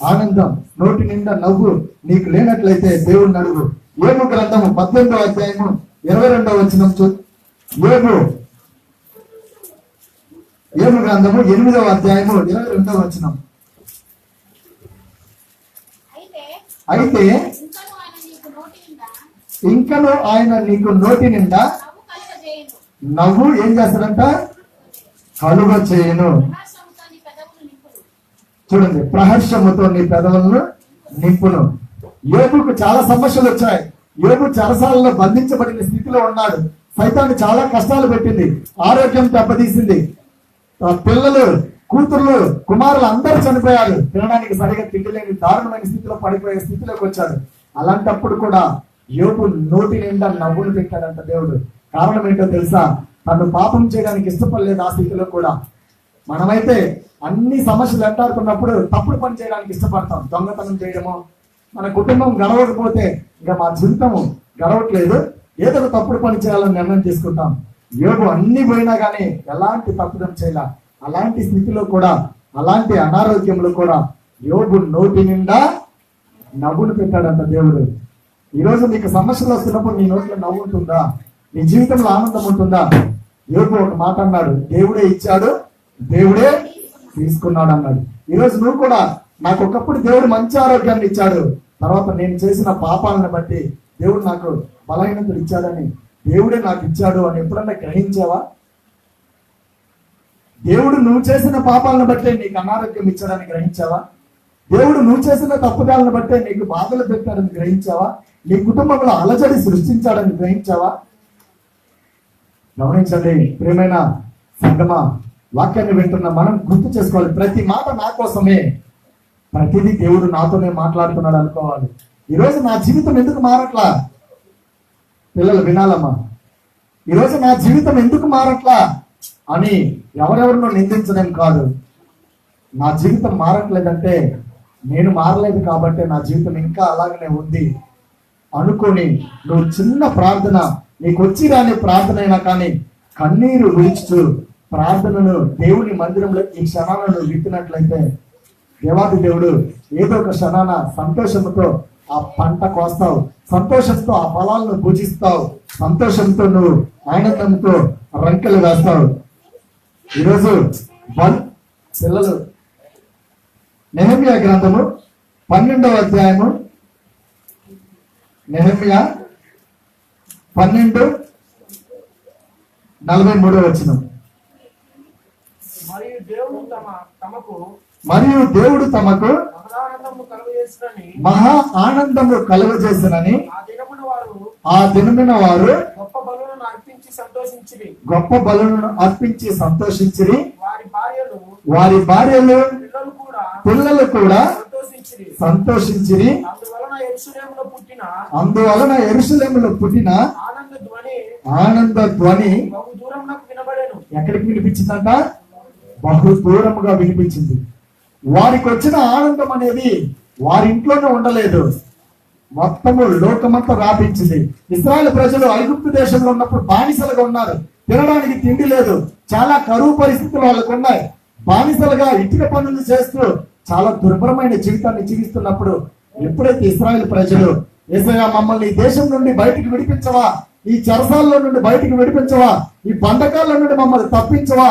Speaker 2: ఆనందం, నోటి నిండా నవ్వు నీకు లేనట్లయితే దేవుడిని అడుగు. యోబు గ్రంథము 18వ అధ్యాయము 22వ వచనం యోబు గ్రంథము 8వ అధ్యాయము 22వ వచనం. అయితే ఇంకను ఆయన నీకు నోటి నిండా నవ్వు ఏం చేస్తాడంట? కలుగ చేయను. చూడండి, ప్రహర్షముతో నీ పెదవులను నింపును. యోబుకు చాలా సమస్యలు వచ్చాయి. యోబు చెరసాలలో బంధించబడిన స్థితిలో ఉన్నాడు. సైతాన్ని చాలా కష్టాలు పెట్టింది, ఆరోగ్యం దెబ్బతీసింది. పిల్లలు, కూతుర్లు, కుమారులు అందరూ చనిపోయారు. తినడానికి సరిగా తిండి లేని దారుణమైన స్థితిలో పడిపోయే స్థితిలోకి వచ్చాడు. అలాంటప్పుడు కూడా యోబు నోటి నిండా నవ్వులు పెట్టాడంట దేవుడు. కారణం ఏంటో తెలుసా? తను పాపం చేయడానికి ఇష్టపడలేదు ఆ స్థితిలో కూడా. మనమైతే అన్ని సమస్యలు వెంటాడుతున్నప్పుడు తప్పుడు పని చేయడానికి ఇష్టపడతాం. దొంగతనం చేయడము, మన కుటుంబం గడవకపోతే ఇంకా మా జీవితము గడవట్లేదు, ఏదో ఒక తప్పుడు పని చేయాలని నిర్ణయం తీసుకుంటాం. యోబు అన్ని పోయినా కానీ ఎలాంటి తప్పుదం చేయాల. అలాంటి స్థితిలో కూడా, అలాంటి అనారోగ్యంలో కూడా యోబు నోటి నిండా నవ్వులు పెట్టాడంట దేవుడు. ఈరోజు నీకు సమస్యలు వస్తున్నప్పుడు నీ నోట్లో నవ్వు ఉంటుందా? నీ జీవితంలో ఆనందం ఉంటుందా? యోబు ఒక మాట అన్నాడు, దేవుడే ఇచ్చాడు, దేవుడే తీసుకున్నాడు అన్నాడు. ఈరోజు నువ్వు కూడా, నాకు ఒకప్పుడు దేవుడు మంచి ఆరోగ్యాన్ని ఇచ్చాడు, తర్వాత నేను చేసిన పాపాలను బట్టి దేవుడు నాకు బలహీనతలు ఇచ్చాడని, దేవుడే నాకు ఇచ్చాడు అని ఎప్పుడన్నా గ్రహించావా? దేవుడు నువ్వు చేసిన పాపాలను బట్టే నీకు అనారోగ్యం ఇచ్చాడని గ్రహించావా? దేవుడు నువ్వు చేసిన తప్పుదాలను బట్టే నీకు బాధలు పెట్టాడని గ్రహించావా? నీ కుటుంబంలో అలజడి సృష్టించాడని గ్రహించావా? గమనించండి ప్రియమైన సంగమా, వాక్యాన్ని వింటున్న మనం గుర్తు చేసుకోవాలి, ప్రతి మాట నా కోసమే, ప్రతిదీ దేవుడు నాతోనే మాట్లాడుతున్నాడు అనుకోవాలి. ఈరోజు నా జీవితం ఎందుకు మారట్లా? పిల్లలు వినాలమ్మా, ఈరోజు నా జీవితం ఎందుకు మారట్లా అని ఎవరెవరినో నిందించడం కాదు. నా జీవితం మారట్లేదంటే నేను మారలేదు కాబట్టి నా జీవితం ఇంకా అలాగనే ఉంది అనుకొని నువ్వు చిన్న ప్రార్థన, నీకు వచ్చి రాని ప్రార్థన అయినా కానీ కన్నీరు విడిచుతూ ప్రార్థనను దేవుని మందిరంలో ఈ క్షణాలను విత్తినట్లయితే దేవాది దేవుడు ఏదో ఒక క్షణాన సంతోషంతో ఆ పంట కోస్తావు, సంతోషంతో ఆ ఫలాలను భుజిస్తావు, సంతోషంతో నువ్వు ఆనందంతో రంకెలు వేస్తావు. ఈరోజు పిల్లలు నెహెమ్యా గ్రంథము 12వ అధ్యాయము, నెహెమ్యా 12:43 వచనం. మరియు దేవుడు తమకు మహా ఆనందము కలుగజేసినని ఆ దినమున వారు గొప్ప బలులను అర్పించి సంతోషించిరి. వారి భార్యలు పిల్లలు కూడా సంతోషించిరి. అందువలన యెరూషలేములో పుట్టిన ఆనంద ధ్వని ఎక్కడికి వినిపించిందంట? బహు దూరముగా వినిపించింది. వారికి వచ్చిన ఆనందం అనేది వారి ఇంట్లోనే ఉండలేదు, మొత్తము లోకమంతా వ్యాపించింది. ఇశ్రాయేలు ప్రజలు ఐగుప్తు దేశంలో ఉన్నప్పుడు బానిసలుగా ఉన్నారు, తినడానికి తిండి లేదు, చాలా కరువు పరిస్థితులు వాళ్ళకు ఉన్నాయి. బానిసలుగా ఇటుక పనులు చేస్తూ చాలా దుర్భరమైన జీవితాన్ని జీవిస్తున్నప్పుడు ఎప్పుడైతే ఇశ్రాయేలు ప్రజలు యేసయ్యా మమ్మల్ని ఈ దేశం నుండి బయటికి విడిపించవా, ఈ చెరసాల్లో నుండి బయటికి విడిపించవా, ఈ బంధకాల నుండి మమ్మల్ని తప్పించవా,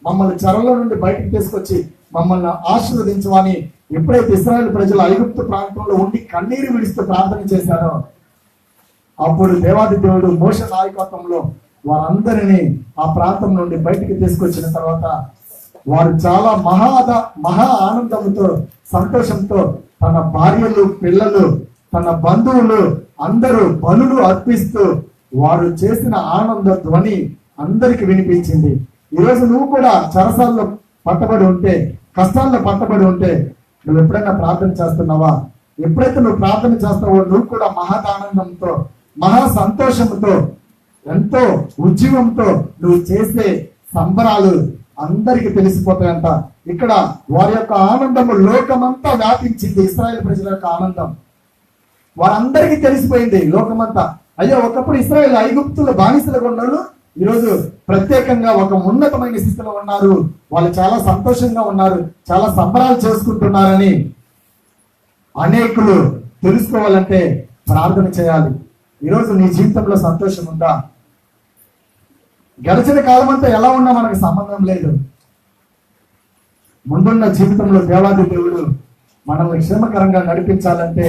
Speaker 2: మమ్మల్ని చెరలో నుండి బయటికి తీసుకొచ్చి మమ్మల్ని ఆశీర్వదించవా అని ఎప్పుడైతే ఇశ్రాయేలు ప్రజలు ఐగుప్తు ప్రాంతంలో ఉండి కన్నీరు విడిస్తూ ప్రార్థన చేశారో అప్పుడు దేవాది దేవుడు మోషే నాయకత్వంలో వారందరినీ ఆ ప్రాంతం నుండి బయటికి తీసుకొచ్చిన తర్వాత వారు చాలా మహా ఆనందంతో సంతోషంతో తన భార్యలు పిల్లలు తన బంధువులు అందరూ బలులు అర్పిస్తూ వారు చేసిన ఆనంద ధ్వని అందరికి వినిపించింది. ఈరోజు నువ్వు కూడా చెరసాల్లో పట్టబడి ఉంటే, కష్టాల్లో పట్టబడి ఉంటే నువ్వు ఎప్పుడైనా ప్రార్థన చేస్తున్నావా? ఎప్పుడైతే నువ్వు ప్రార్థన చేస్తావో నువ్వు కూడా మహదానందంతో మహా సంతోషంతో ఎంతో ఉద్యమంతో నువ్వు చేసే సంబరాలు అందరికి తెలిసిపోతాయంట. ఇక్కడ వారి యొక్క ఆనందము లోకమంతా వ్యాపించింది. ఇశ్రాయేలు ప్రజల యొక్క ఆనందం వారందరికీ తెలిసిపోయింది లోకమంతా. అయ్యో ఒకప్పుడు ఇశ్రాయేలు ఐగుప్తుల బానిసలుగా ఉన్నోళ్ళు ఈరోజు ప్రత్యేకంగా ఒక ఉన్నతమైన స్థితిలో ఉన్నారు, వాళ్ళు చాలా సంతోషంగా ఉన్నారు, చాలా సంబరాలు చేసుకుంటున్నారని అనేకులు తెలుసుకోవాలంటే ప్రార్థన చేయాలి. ఈరోజు నీ జీవితంలో సంతోషం ఉందా? గడిచిన కాలం అంతా ఎలా ఉన్నా మనకు సంబంధం లేదు. ముందున్న జీవితంలో దేవాది దేవుడు మనల్ని క్షేమకరంగా నడిపించాలంటే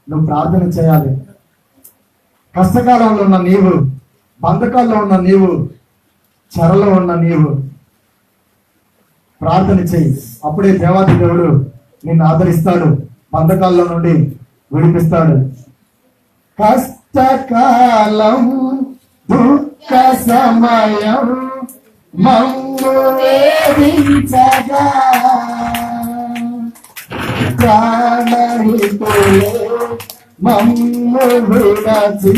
Speaker 2: నువ్వు ప్రార్థన చేయాలి. కష్టకాలంలో ఉన్న నీవు, బంధకాల్లో ఉన్న నీవు, చెరలో ఉన్న నీవు ప్రార్థన చేయి. అప్పుడే దేవాది దేవుడు నిన్ను ఆదరిస్తాడు, బంధకాల్లో నుండి విడిపిస్తాడు. కష్టకాలం దుఃఖ సమయం మమ్ము వేధించగా ప్రాణహితులే మమ్ము విడచి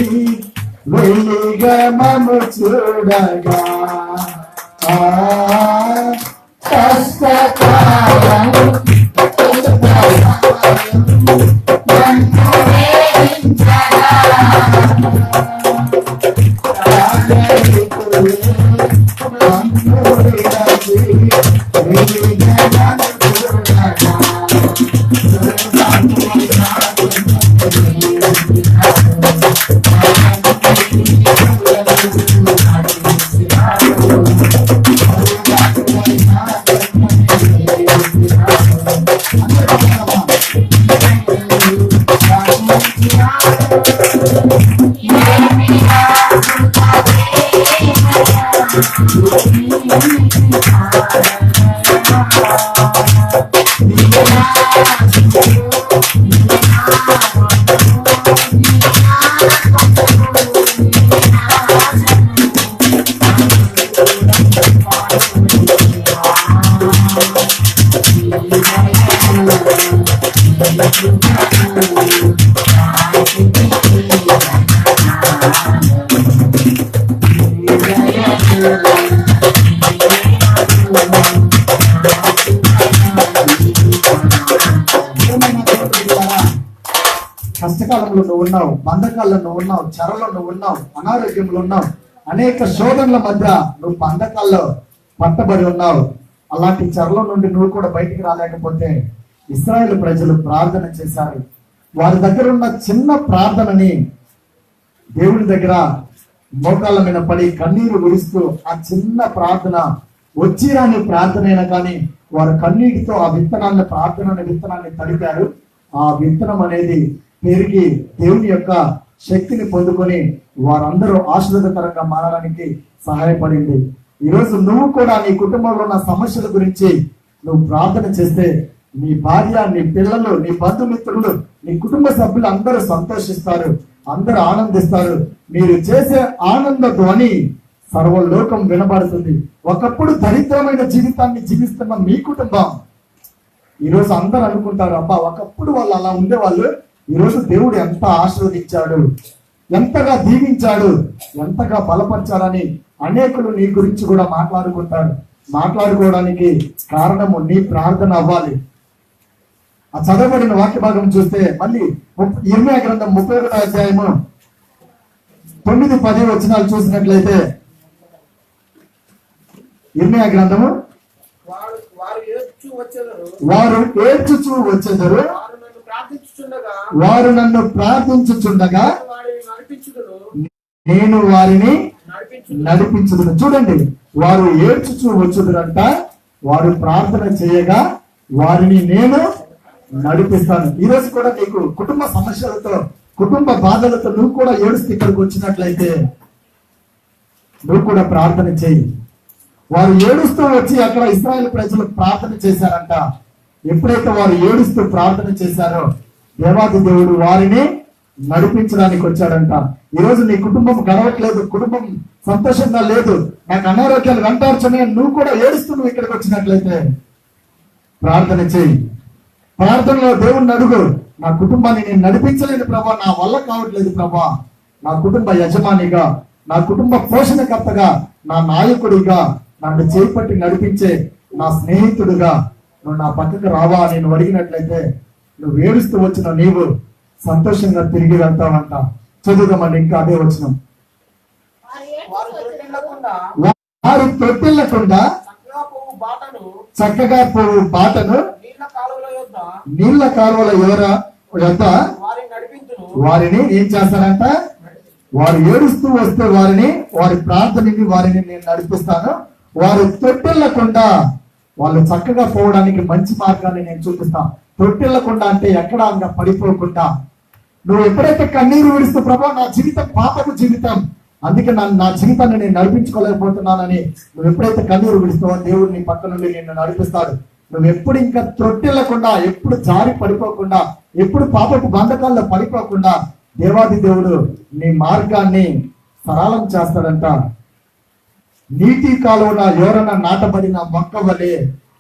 Speaker 2: వెలిగమము చూడగా కష్టకాలం కష్టకాలంలో నువ్వు ఉన్నావు, బంధకాల్లో నువ్వు ఉన్నావు, చెరలో నువ్వు ఉన్నావు, అనారోగ్యంలో ఉన్నావు, అనేక శోధనల మధ్య నువ్వు బంధకాల్లో పట్టబడి ఉన్నావు. అలాంటి చెరలో నుండి నువ్వు కూడా బయటికి రాలేకపోతే ఇశ్రాయేలు ప్రజలు ప్రార్థన చేశారు. వారి దగ్గర ఉన్న చిన్న ప్రార్థనని దేవుని దగ్గర మోకాళ్ళ మీద పడి కన్నీరు విడుస్తూ ఆ చిన్న ప్రార్థన వచ్చిరాని ప్రార్థన అయినా కానీ వారు కన్నీటితో ఆ విత్తనాన్ని తడిపారు. ఆ విత్తనం అనేది పెరిగి దేవుని యొక్క శక్తిని పొందుకొని వారందరూ ఆశీర్వాదకరంగా మారడానికి సహాయపడింది. ఈరోజు నువ్వు కూడా నీ కుటుంబంలో ఉన్న సమస్యల గురించి నువ్వు ప్రార్థన చేస్తే నీ భార్య, నీ పిల్లలు, నీ బంధుమిత్రులు, నీ కుటుంబ సభ్యులు అందరూ సంతోషిస్తారు, అందరూ ఆనందిస్తారు. మీరు చేసే ఆనంద ధ్వని సర్వలోకం వినబడుతుంది. ఒకప్పుడు దరిద్రమైన జీవితాన్ని జీవిస్తున్న మీ కుటుంబం ఈరోజు అందరూ అనుకుంటారు, అబ్బా ఒకప్పుడు వాళ్ళు అలా ఉండేవాళ్ళు, ఈరోజు దేవుడు ఎంత ఆశీర్వదించాడు, ఎంతగా దీవించాడు, ఎంతగా బలపరిచాడని అనేకులు నీ గురించి కూడా మాట్లాడుకుంటారు. మాట్లాడుకోవడానికి కారణము నీ ప్రార్థన అవ్వాలి. ఆ చదవబడిన వాక్య భాగం చూస్తే మళ్ళీ ఇర్మీయా గ్రంథం 31వ అధ్యాయము 9-10 వచనాలు చూసినట్లయితే, ఇర్మీయా గ్రంథము వారు ఏడ్చుచూ వచ్చెదరు, వారు నన్ను ప్రార్థించుచుండగా నేను వారిని నడిపించుదును. చూడండి, వారు ఏడ్చుచూ వచ్చుదురంట, వారు ప్రార్థన చేయగా వారిని నేను నడిపిస్తాను. ఈ రోజు కూడా నీకు కుటుంబ సమస్యలతో, కుటుంబ బాధలతో నువ్వు కూడా ఏడుస్తూ ఇక్కడికి వచ్చినట్లయితే నువ్వు కూడా ప్రార్థన చేయి. వారు ఏడుస్తూ వచ్చి అక్కడ ఇశ్రాయేలు ప్రజలు ప్రార్థన చేశారంట. ఎప్పుడైతే వారు ఏడుస్తూ ప్రార్థన చేశారో దేవాది దేవుడు వారిని నడిపించడానికి వచ్చాడంట. ఈరోజు నీ కుటుంబం గడవట్లేదు, కుటుంబం సంతోషంగా లేదు, నాకు అనారోగ్యాలు వెంటార్చున్నాయి, నువ్వు కూడా ఏడుస్తూ నువ్వు ఇక్కడికి వచ్చినట్లయితే ప్రార్థన చేయి. ప్రార్థనలో దేవుణ్ణి అడుగు, నా కుటుంబాన్ని నేను నడిపించలేను ప్రభా, నా వల్ల కావట్లేదు ప్రభా, నా కుటుంబ యజమానిగా, నా కుటుంబ పోషణకర్తగా, నా నాయకుడిగా, నన్ను చేపట్టి నడిపించే నా స్నేహితుడుగా నువ్వు నా పక్కకు రావా అని నువ్వు అడిగినట్లయితే నువ్వు ఏడుస్తూ వచ్చిన నీవు సంతోషంగా తిరిగి వెళ్తావంట. చదువుదామండి ఇంకా అదే వచనం.
Speaker 3: వారు తొట్టిల్లకుండా
Speaker 2: వారు తొట్టిల్లకుండా చక్కగా పోవు బాటను నీళ్ల కాలువల యొద్ద వారిని ఏం చేస్తారంట? వారు ఏడుస్తూ వస్తే వారి ప్రార్థనని వారిని నేను నడిపిస్తాను. వారు తొట్టిల్లకుండా వాళ్ళు చక్కగా పోవడానికి మంచి మార్గాన్ని నేను చూపిస్తాను. తొట్టిల్లకుండా అంటే ఎక్కడ అంగా పడిపోకుండా, నువ్వు ఎప్పుడైతే కన్నీరు విడుస్తూ ప్రభా నా జీవితం పాపపు జీవితం, అందుకే నా జీవితాన్ని నేను నడిపించుకోలేకపోతున్నానని నువ్వు ఎప్పుడైతే కన్నీరు విడుస్తావో దేవుడు నీ పక్క నుండి నిన్ను నడిపిస్తాడు. నువ్వు ఎప్పుడు ఇంకా త్రొట్టిల్లకుండా, ఎప్పుడు జారి పడిపోకుండా, ఎప్పుడు పాపపు బంధకాల్లో పడిపోకుండా దేవాది దేవుడు నీ మార్గాన్ని సరళం చేస్తాడంట. నీటి కాలువన ఎవరైనా నాటబడిన మొక్క వలె,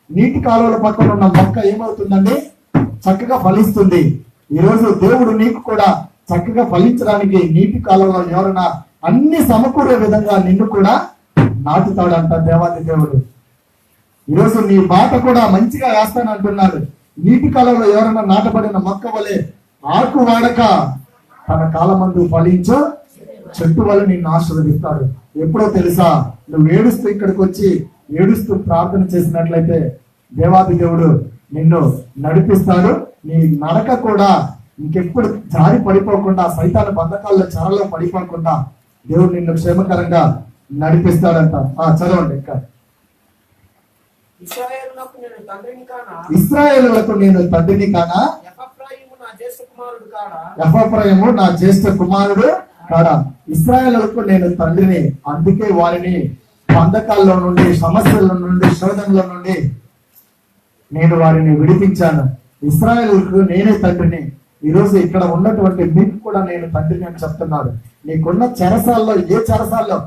Speaker 2: నీటి కాలువల పక్కన ఉన్న మొక్క ఏమవుతుందండి? చక్కగా ఫలిస్తుంది. ఈరోజు దేవుడు నీకు కూడా చక్కగా ఫలించడానికి నీటి కాలువలో ఎవరైనా అన్ని సమకూరే విధంగా నిన్ను కూడా నాటుతాడంట దేవాది దేవుడు. ఈరోజు నీ బాట కూడా మంచిగా వేస్తానంటున్నాడు. నీటి కాలంలో ఎవరైనా నాటబడిన మొక్క వలె ఆకు వాడక తన కాలమందు ఫలించో చెట్టు వల్ల నిన్ను ఆశీర్వదిస్తాడు. ఎప్పుడో తెలుసా? నువ్వు ఏడుస్తూ ఇక్కడికి వచ్చి ఏడుస్తూ ప్రార్థన చేసినట్లయితే దేవాది దేవుడు నిన్ను నడిపిస్తాడు. నీ నడక కూడా ఇంకెప్పుడు జారి పడిపోకుండా, సైతాన బంధకాల్లో చెరలో పడిపోకుండా దేవుడు నిన్ను క్షేమకరంగా నడిపిస్తాడంట. చదవండి ఇంకా.
Speaker 3: ఇశ్రాయేలులకు నేను తండ్రిని కానా,
Speaker 2: ఎఫ్రాయిము నా జ్యేష్ఠ కుమారుడు కాడా. ఇశ్రాయేలులకు నేను తండ్రిని, అందుకే వారిని బంధకాల్లో నుండి, సమస్యల నుండి, శోధనల నుండి నేను వారిని విడిపించాను. ఇశ్రాయేలులకు నేనే తండ్రిని. ఈరోజు ఇక్కడ ఉన్నటువంటి మీకు కూడా నేను తండ్రిని అని చెప్తున్నాడు. నీకున్న చెరసాల్లో, ఏ చెరసాల్లో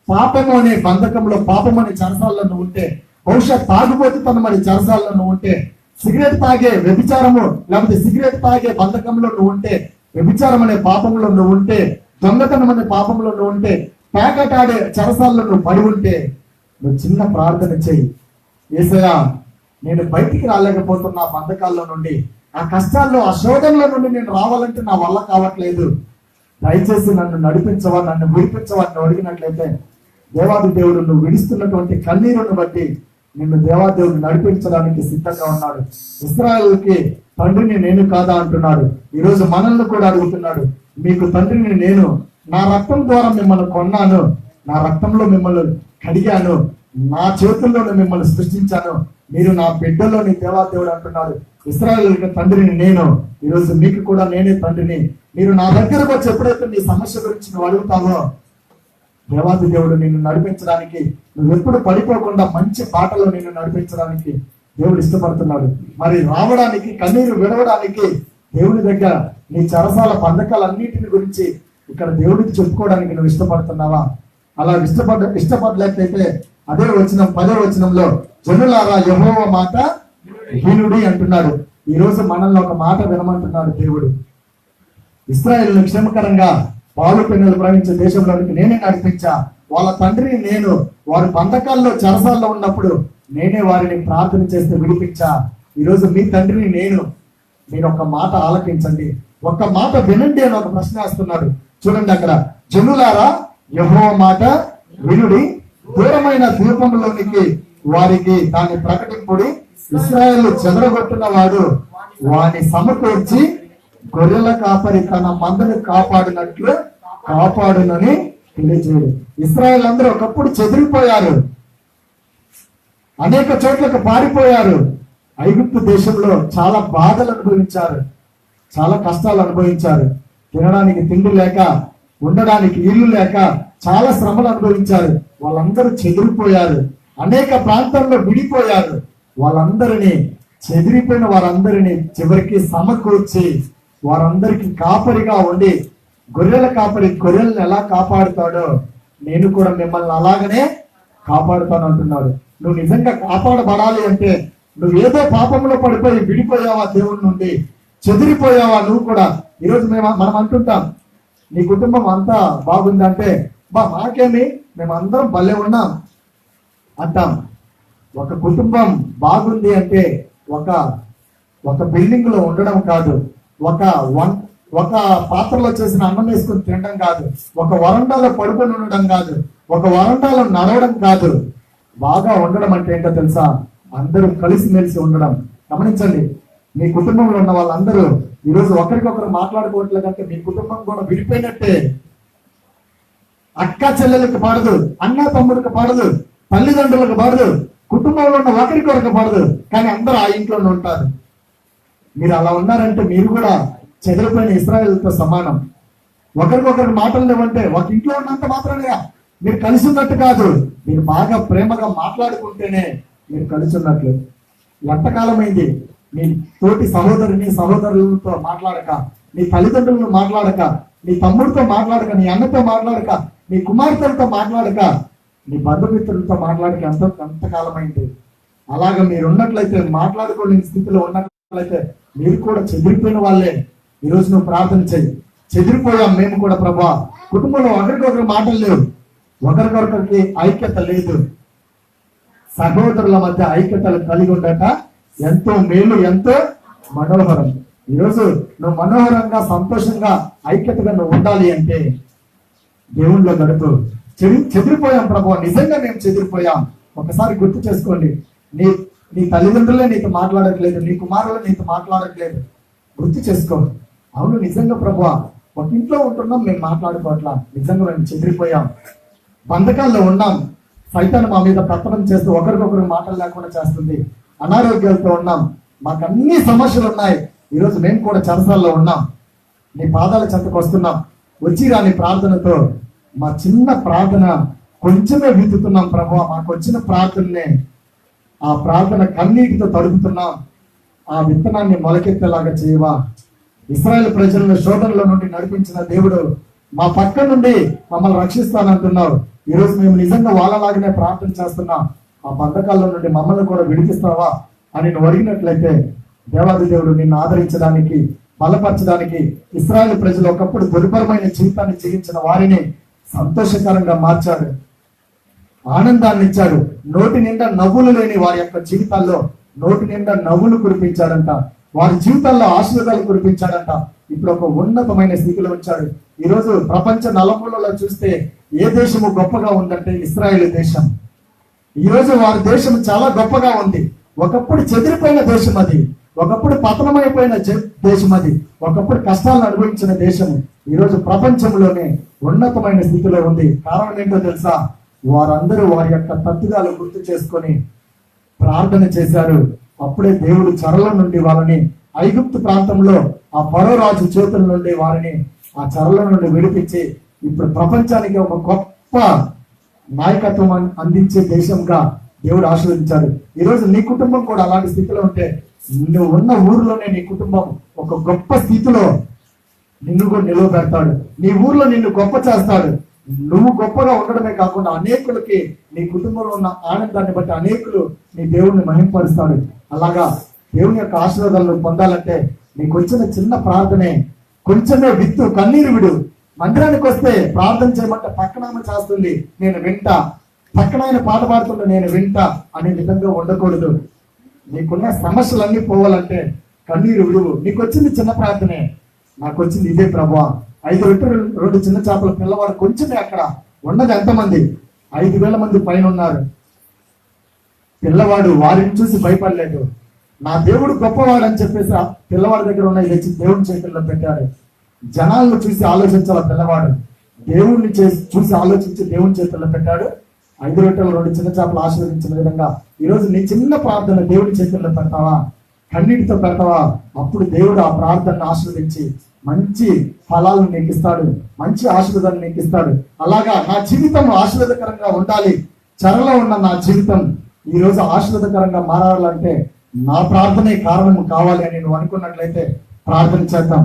Speaker 2: పాపము అనే బంధకంలో, పాపం అనే చెరసాల్లో నువ్వు ఉంటే, బహుశా తాగుబోతుతనం అనే చెరసాల్లో నువ్వు ఉంటే, సిగరెట్ తాగే వ్యభిచారము లేకపోతే సిగరెట్ తాగే బంధకంలో నువ్వు ఉంటే, వ్యభిచారం అనే పాపంలో నువ్వు ఉంటే, దొంగతనం అనే పాపంలో నువ్వు ఉంటే, ప్యాకెట్ ఆడే చెరసాల్లో నువ్వు పడి ఉంటే, నువ్వు చిన్న ప్రార్థన చెయ్యి. యేసయ్యా, నేను బయటికి రాలేకపోతున్నా ఆ బంధకాల్లో నుండి, ఆ కష్టాల్లో, ఆ శోధనలో నుండి నేను రావాలంటే నా వల్ల కావట్లేదు, దయచేసి నన్ను నడిపించవా, నన్ను విడిపించవా అని అడిగినట్లయితే దేవాది దేవుడు నువ్వు విడుస్తున్నటువంటి కన్నీరును బట్టి నిన్ను దేవాదేవుడు నడిపించడానికి సిద్ధంగా ఉన్నాడు. ఇశ్రాయేలుకి తండ్రిని నేను కాదా అంటున్నాడు. ఈరోజు మనల్ని కూడా అడుగుతున్నాడు, మీకు తండ్రిని నేను, నా రక్తం ద్వారా మిమ్మల్ని కొన్నాను, నా రక్తంలో మిమ్మల్ని కడిగాను, నా చేతుల్లోనే మిమ్మల్ని సృష్టించాను, మీరు నా బిడ్డలోని దేవాదేవుడు అంటున్నాడు. ఇశ్రాయేలుకి తండ్రిని నేను, ఈరోజు మీకు కూడా నేనే తండ్రిని. మీరు నా దగ్గరకు వచ్చి ఎప్పుడైతే నీ సమస్య గురించి నువ్వు అడుగుతావో దేవాది దేవుడు నిన్ను నడిపించడానికి, నువ్వు ఎప్పుడు పడిపోకుండా మంచి బాటలో నిన్ను నడిపించడానికి దేవుడు ఇష్టపడుతున్నాడు. మరి రావడానికి, కన్నీరు విడవడానికి దేవుని దగ్గర నీ చెరసాల బంధకాలన్నింటిని గురించి ఇక్కడ దేవుడికి చెప్పుకోవడానికి నువ్వు ఇష్టపడుతున్నావా? అలా ఇష్టపడలేకపోతే అదే వచనం 10వ వచనంలో జనులారా యెహోవా మాట వినుడి అంటున్నాడు. ఈ రోజు మనల్ని ఒక మాట వినమంటున్నాడు దేవుడు. ఇశ్రాయేలును క్షేమకరంగా పాలు పెన్నులు ప్రవహించే దేశంలోనికి నేనే నడిపించా, వాళ్ళ తండ్రిని నేను, వారి బంధకాల్లో చెరసాల్లో ఉన్నప్పుడు నేనే వారిని ప్రార్థన చేస్తే విడిపించా. ఈరోజు మీ తండ్రిని నేను, మీరు ఒక మాట ఆలకించండి, ఒక్క మాట వినండి అని ఒక ప్రశ్న వేస్తున్నాడు. చూడండి అక్కడ, జనులారా యెహోవా మాట వినుడి, దూరమైన ద్వీపంలోనికి వారికి దాన్ని ప్రకటింపుడి, ఇశ్రాయేలు చెదరగొట్టిన వాడు వాని సమకూర్చి గొర్రెల కాపరి తన మందను కాపాడినట్లు కాపాడునని తెలియజేయడు. ఇశ్రాయేల్ అందరూ ఒకప్పుడు చెదిరిపోయారు, అనేక చోట్లకు పారిపోయారు, ఐగుప్తు దేశంలో చాలా బాధలు అనుభవించారు, చాలా కష్టాలు అనుభవించారు, తినడానికి తిండి లేక, ఉండడానికి ఇల్లు లేక చాలా శ్రమలు అనుభవించారు. వాళ్ళందరూ చెదిరిపోయారు, అనేక ప్రాంతాల్లో విడిపోయారు. వాళ్ళందరినీ, చెదిరిపోయిన వారందరినీ చివరికి సమకూర్చి వారందరికి కాపరిగా ఉండి, గొర్రెల కాపరి గొర్రెలను ఎలా కాపాడుతాడో నేను కూడా మిమ్మల్ని అలాగనే కాపాడుతాను అంటున్నాడు. నువ్వు నిజంగా కాపాడబడాలి అంటే నువ్వు ఏదో పాపంలో పడిపోయి విడిపోయావా దేవుడి నుండి, చెదిరిపోయావా నువ్వు కూడా. ఈరోజు మనం అంటుంటాం, నీ కుటుంబం అంతా బాగుందంటే మాకేమి, మేమందరం భలే ఉన్నాం అంటాం. ఒక కుటుంబం బాగుంది అంటే ఒక బిల్డింగ్ లో ఉండడం కాదు, ఒక పాత్రలో చేసిన అన్నం వేసుకుని తినడం కాదు, ఒక వరండాలో పడుకొని ఉండడం కాదు, ఒక వరండాలో నడవడం కాదు, బాగా ఉండడం అంటే ఏంటో తెలుసా? అందరూ కలిసిమెలిసి ఉండడం. గమనించండి, మీ కుటుంబంలో ఉన్న వాళ్ళందరూ ఈరోజు ఒకరికొకరు మాట్లాడుకోవట్లేదంటే మీ కుటుంబం కూడా విడిపోయినట్టే. అక్క చెల్లెలకు పడదు, అన్న తమ్ముడికి పడదు, తల్లిదండ్రులకు పడదు, కుటుంబంలో ఉన్న ఒకరికొరకు పడదు, కానీ అందరూ ఆ ఇంట్లోనే ఉంటారు. మీరు అలా ఉన్నారంటే మీరు కూడా చెదిరిపోయిన ఇశ్రాయేలుతో సమానం. ఒకరికొకరు మాటలు లేవంటే ఒక ఇంట్లో ఉన్నంత మాత్రమే మీరు కలిసి ఉన్నట్టు కాదు. మీరు బాగా ప్రేమగా మాట్లాడుకుంటేనే మీరు కలిసి ఉన్నట్లు. ఎంతకాలమైంది నీ తోటి సహోదరులతో మాట్లాడక, నీ తల్లిదండ్రులను మాట్లాడక, నీ తమ్ముడితో మాట్లాడక, నీ అన్నతో మాట్లాడక, నీ కుమార్తెలతో మాట్లాడక, నీ బంధుమిత్రులతో మాట్లాడక ఎంతకాలమైంది? అలాగా మీరు ఉన్నట్లయితే, మాట్లాడుకోలేని స్థితిలో ఉన్నట్లయితే మీరు కూడా చెదిరిపోయిన వాళ్ళే. ఈరోజు నువ్వు ప్రార్థన చెయ్యి. చెదిరిపోయాం మేము కూడా ప్రభా, కుటుంబంలో ఒకరికొకరు మాటలు లేవు, ఒకరికొకరికి ఐక్యత లేదు. సహోదరుల మధ్య ఐక్యతలు కలిగి ఉండట ఎంతో మేలు, ఎంతో మనోహరం. ఈరోజు నువ్వు మనోహరంగా, సంతోషంగా, ఐక్యతగా నువ్వు ఉండాలి అంటే దేవుళ్ళో గడుపు. చెదిరిపోయాం ప్రభు, నిజంగా మేము చెదిరిపోయాం. ఒకసారి గుర్తు చేసుకోండి, నీ తల్లిదండ్రులే నీతో మాట్లాడట్లేదు, నీ కుమారులు నీతో మాట్లాడట్లేదు. గుర్తు చేసుకో. అవును, నిజంగా ప్రభు, ఒక ఇంట్లో ఉంటున్నాం, మేము మాట్లాడుకోవట్లా, నిజంగా మేము చెదిరిపోయాం, బంధకాల్లో ఉన్నాం, సైతాన్ని మా మీద ప్రకటన చేస్తూ ఒకరికొకరు మాటలు లేకుండా చేస్తుంది, అనారోగ్యాలతో ఉన్నాం, మాకు అన్ని సమస్యలు ఉన్నాయి. ఈరోజు మేము కూడా చెరసాల్లో ఉన్నాం, నీ పాదాల చెంతకు వస్తున్నాం. వచ్చి రాని ప్రార్థనతో మా చిన్న ప్రార్థన కొంచెమే విత్తుతున్నాం ప్రభు, మాకు వచ్చిన ప్రార్థననే ఆ ప్రార్థన కన్నీటితో తడుపుతున్నాం. ఆ విత్తనాన్ని మొలకెత్తేలాగా చేయవా. ఇశ్రాయేలు ప్రజలను శోధనలో నుండి నడిపించిన దేవుడు మా పక్క నుండి మమ్మల్ని రక్షిస్తానంటున్నావు. ఈరోజు మేము నిజంగా వాళ్ళలాగానే ప్రార్థన చేస్తున్నాం. ఆ బంధకాల్లో నుండి మమ్మల్ని కూడా విడిపిస్తావా అని నువ్వు అడిగినట్లయితే దేవాది దేవుడు నిన్ను ఆదరించడానికి, బలపరచడానికి, ఇశ్రాయేలు ప్రజలు ఒకప్పుడు దుర్భరమైన జీవితాన్ని జీవించిన వారిని సంతోషకరంగా మార్చాడు, ఆనందాన్ని ఇచ్చాడు. నోటి నిండా నవ్వులు లేని వారి యొక్క జీవితాల్లో నోటి నిండా నవ్వులు కురిపించాడంట, వారి జీవితాల్లో ఆశీర్వాదాలు కురిపించాడంట. ఇప్పుడు ఒక ఉన్నతమైన స్థితిలో ఉంచాడు. ఈరోజు ప్రపంచ నలుమూలలో చూస్తే ఏ దేశము గొప్పగా ఉందంటే ఇశ్రాయేలు దేశం. ఈరోజు వారి దేశం చాలా గొప్పగా ఉంది. ఒకప్పుడు చెదిరిపోయిన దేశం అది, ఒకప్పుడు పతనమైపోయిన దేశం అది, ఒకప్పుడు కష్టాలను అనుభవించిన దేశం ఈరోజు ప్రపంచంలోనే ఉన్నతమైన స్థితిలో ఉంది. కారణం ఏంటో తెలుసా? వారందరూ వారి యొక్క తత్తుగాలు గుర్తు చేసుకొని ప్రార్థన చేశారు. అప్పుడే దేవుడు చెరల నుండి వాళ్ళని, ఐగుప్తు ప్రాంతంలో ఆ ఫరో రాజు చేతుల నుండి వారిని ఆ చెరల నుండి విడిపించి ఇప్పుడు ప్రపంచానికి ఒక గొప్ప నాయకత్వం అందించే దేశంగా దేవుడు ఆశీర్వదించాడు. ఈరోజు నీ కుటుంబం కూడా అలాంటి స్థితిలో ఉంటే, నువ్వు ఉన్న ఊరిలోనే నీ కుటుంబం ఒక గొప్ప స్థితిలో నిన్ను కూడా నిలవబెడతాడు. నీ ఊర్లో నిన్ను గొప్ప చేస్తాడు. నువ్వు గొప్పగా ఉండడమే కాకుండా అనేకులకి నీ కుటుంబంలో ఉన్న ఆనందాన్ని బట్టి అనేకులు నీ దేవుడిని మహింపరుస్తాడు. అలాగా దేవుని యొక్క ఆశీర్వాదాలను పొందాలంటే నీకు వచ్చిన చిన్న ప్రార్థనే, కొంచెమే విత్తు, కన్నీరు విడు. మందిరానికి వస్తే ప్రార్థన చేయమంటే పక్కన ఆమె చేస్తుంది, నేను వింటా, పక్కన ఆయన పాట పాడుతుంటే నేను వింటా అనే విధంగా ఉండకూడదు. నీకున్న సమస్యలన్నీ పోవాలంటే కన్నీరు విడువు. నీకు వచ్చింది చిన్న ప్రార్థనే, నాకు వచ్చింది ఇదే ప్రభువా. 5 రొట్టెలు 2 చిన్న చేపల పిల్లవాడు కొంచెమే, అక్కడ ఉన్నది ఎంతమంది? 5,000 మంది పైన ఉన్నారు. పిల్లవాడు వారిని చూసి భయపడలేదు. నా దేవుడు గొప్పవాడు అని చెప్పేసి ఆ పిల్లవాడి దగ్గర ఉన్న తెచ్చి దేవుని చేతుల్లో పెట్టాడు. జనాలను చూసి ఆలోచించాల పిల్లవాడు, దేవుణ్ణి చూసి ఆలోచించి దేవుని చేతుల్లో పెట్టాడు. 5 రొట్టెలు 2 చిన్న చేపలు ఆశీర్వదించిన విధంగా ఈరోజు నీ చిన్న ప్రార్థన దేవుడి చేతుల్లో పెడతావా, కన్నీటితో పెడతావా? అప్పుడు దేవుడు ఆ ప్రార్థనను ఆశీర్వదించి మంచి ఫలాలను నీకు ఇస్తాడు, మంచి ఆశీర్వాదాన్ని నీకు ఇస్తాడు. అలాగా నా జీవితం ఆశీర్వాదకరంగా ఉండాలి, చెరలో ఉన్న నా జీవితం ఈ రోజు ఆశీర్వాదకరంగా మారాలంటే నా ప్రార్థనే కారణం కావాలి అని నువ్వు అనుకున్నట్లయితే ప్రార్థన చేద్దాం.